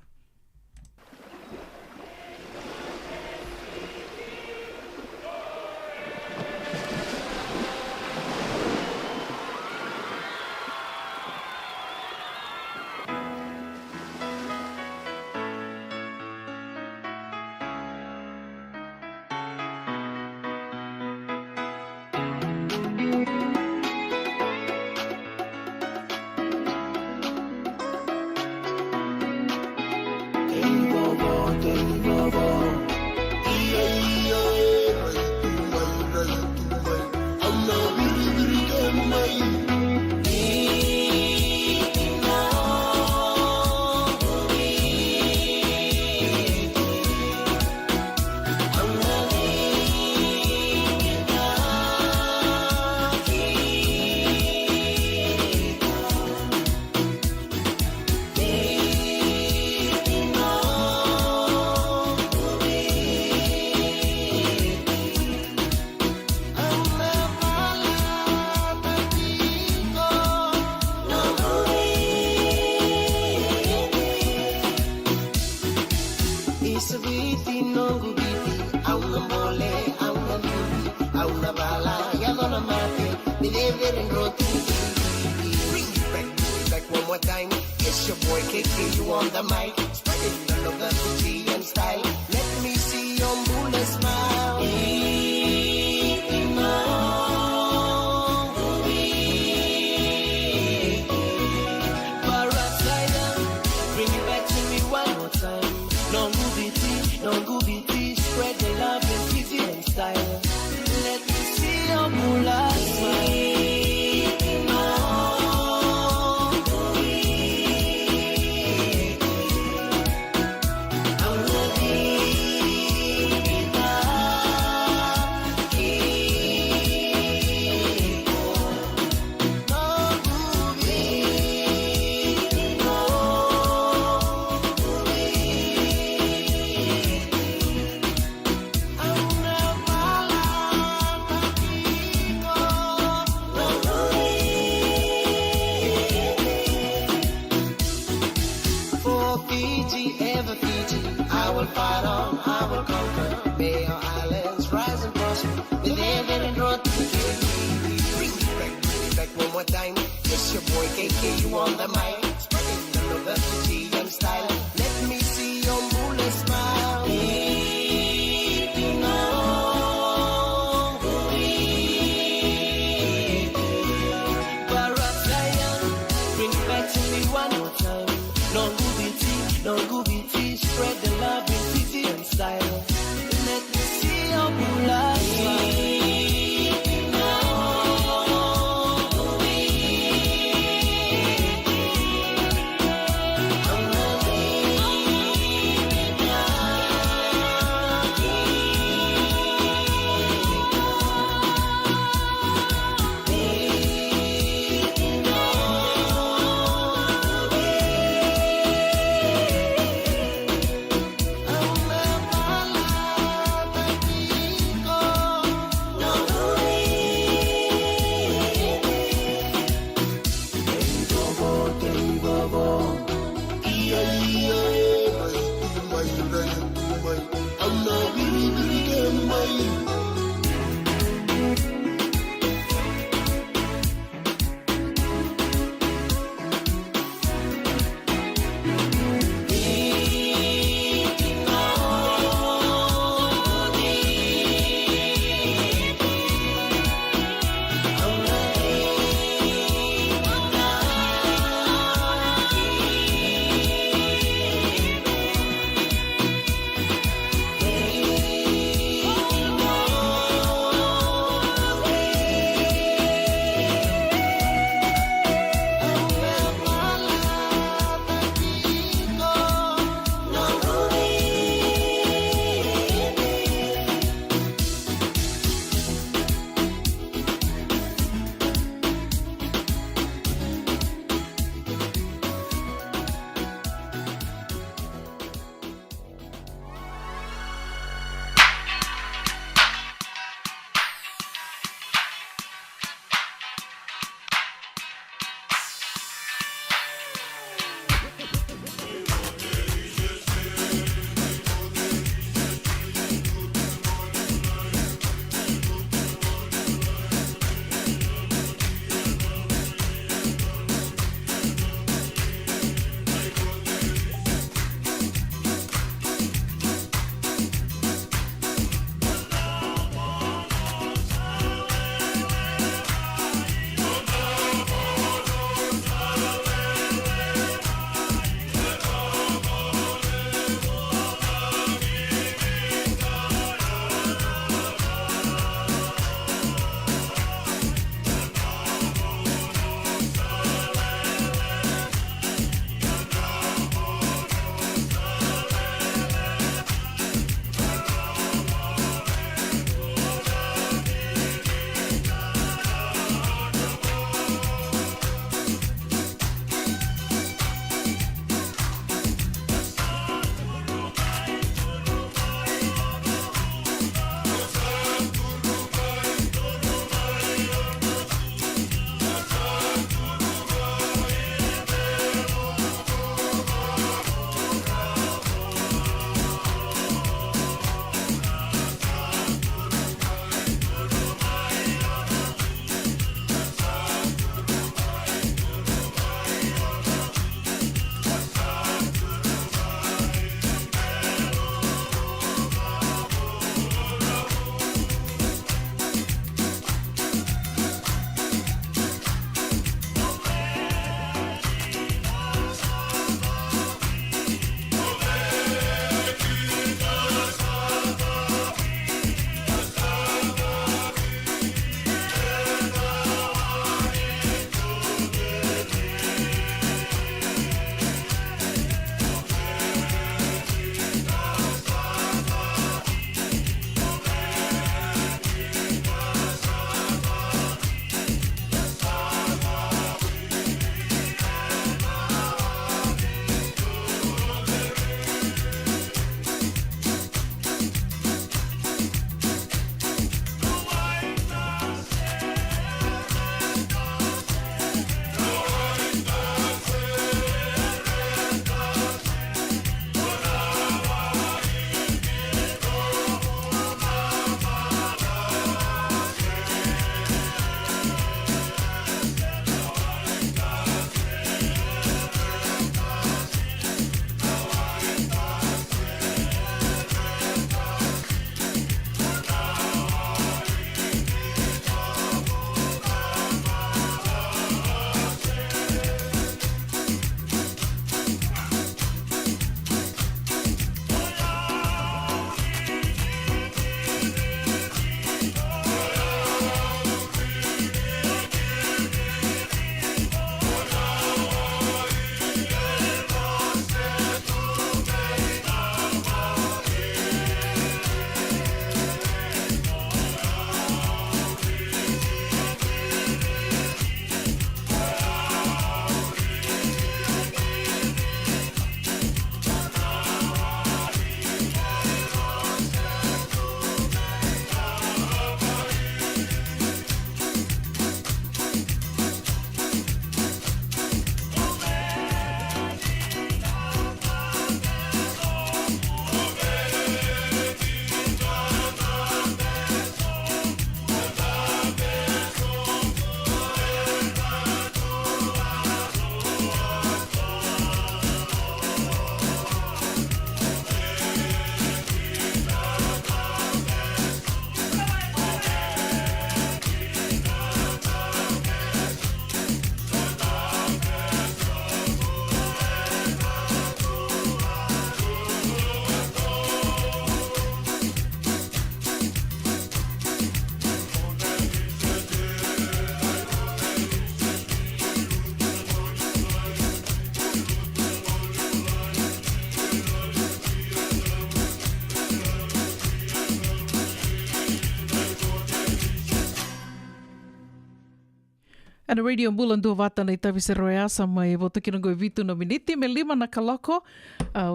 C: Ana radio bulan dua vata na itavi se roia sama e voto kina goe vitu no miniti me 5 na kaloko.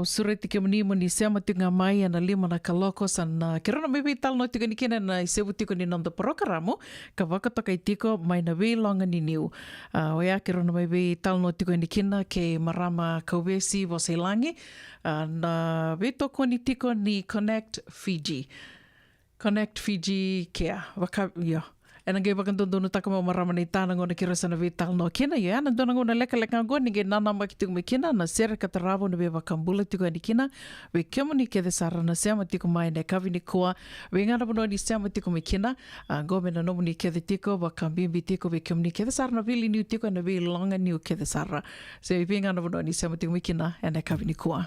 C: Usure tike mani ni seama tinga mai ana 5 na kaloko sana kirona me vital no tika ni kina na isevu tiko ni nanda porokaramu ka wakatoka i tiko mai na vei longa ni niu. Oia kirona me vital no tiko ni kina ke marama kauvesi vo Seilangi na vei toko ni tiko ni Connect Fiji. Connect Fiji kea. E nangei wakantontonu taka mau marama nei tāna ngona kira sana vital no kina ia na dona ngona leka ngona ninge nana maki tiku me kina na sere kataravo na ve wakambula tiku ani kina ve kemoni ke de sara na seama tiku mai ne kavi ni kua ve ngana bono ni seama tiku me kina ngome na nomu ni ke de tiku wakambimbi tiku ve kemoni ke de sara na vili niu tiku na vili longa niu ke de sara se ve ngana bono ni seama tiku me kina e ne kavi ni kua.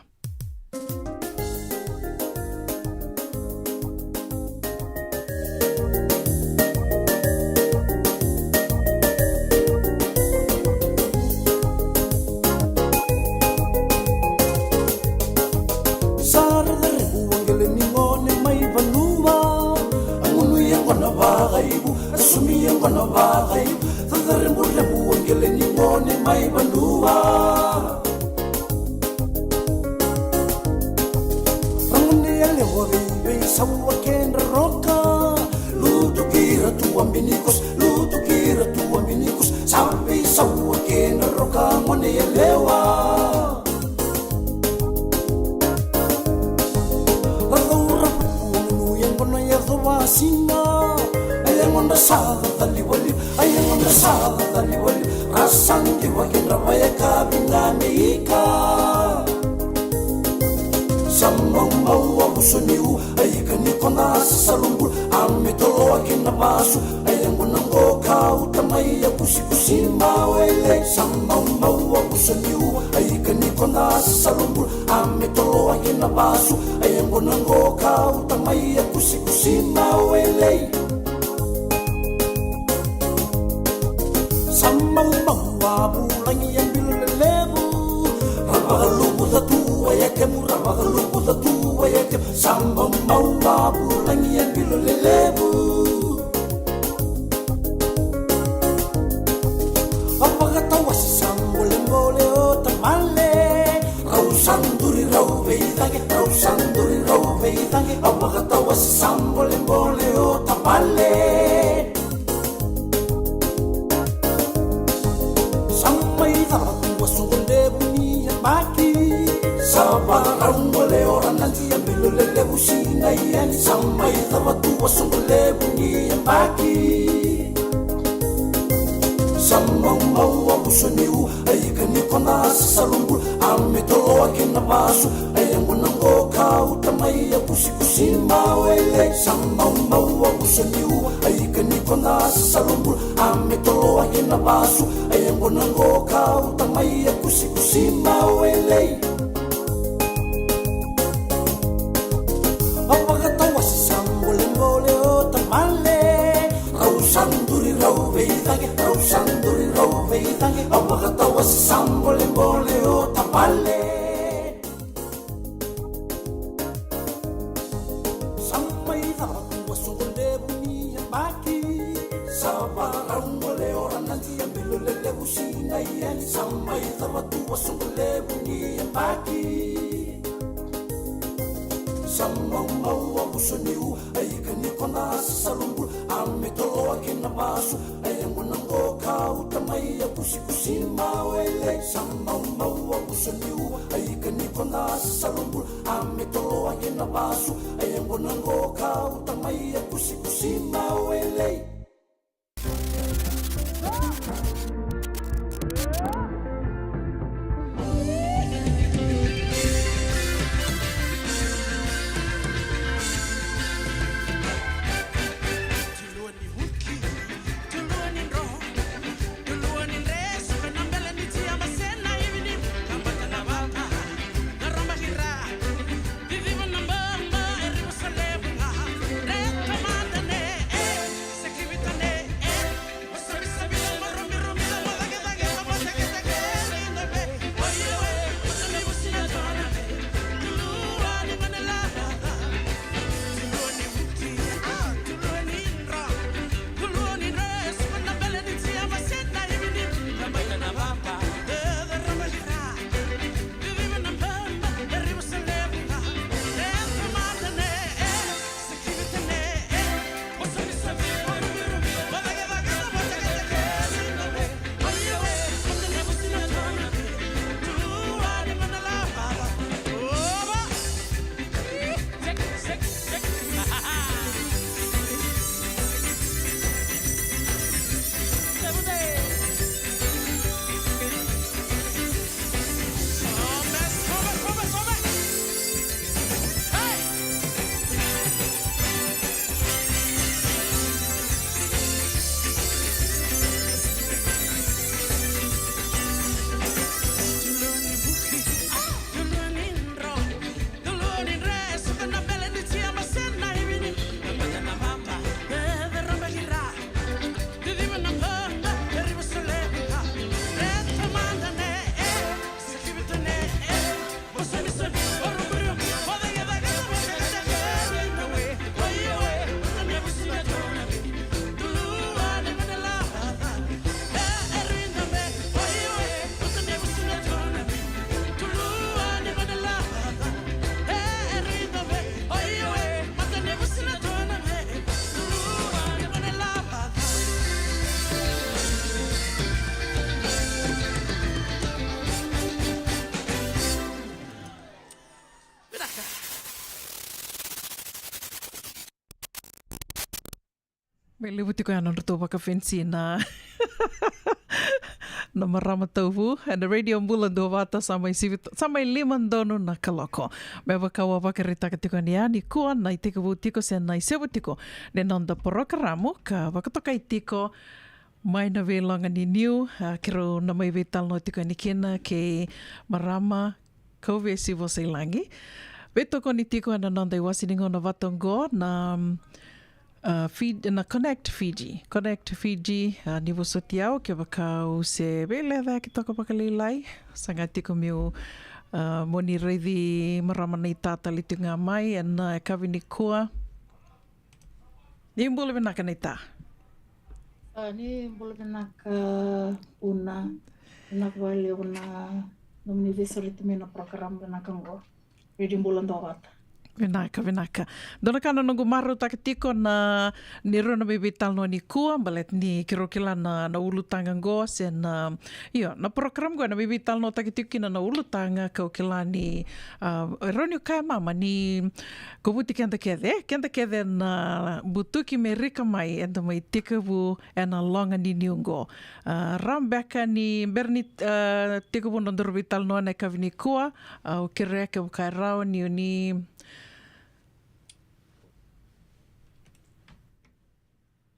C: Me lewu tiko ana no tō waka whensi na na marama tauhu. And the radio mbula do wata samai limandonu na kaloko. Me wakawa wakare takatiko ni ani kua nai teka wu tiko se nai sewa tiko. Ne nanda porokaramu ka wakatokai tiko mai na velanga ni niu. Kero na mai vetal no tiko ni kena ke marama kauvesi wasailangi. Vetoko ni tiko ana nanda i wasiningo na watongo na na Connect Fiji. Connect Fiji, ni wasotiao ke wakau se vele dha ki toko pakalilai. Sanga tiko miu moni reithi marama nei tāta litu ngā mai and e kawi ni kua. Ni mbula venaka nei tā?
E: Ni mbula venaka una, venaka wale una nomini vesoriti mena program venaka ngo. Redi mbula ndo wata.
C: Venaka. Dona kana nungu maru takatiko na ni rona bibital no ni kua, balet ni kirokila na ulutanga ngo se na program go na bibital no takatiko kina na ulutanga kaukila ni roni kaya mama ni kubuti kenda kede na butuki me rika mai enda mai tikabu ena longa ni niungo. Rambeka ni berni tikabu no bibital no na kavini kua, o kireke bukai rao ni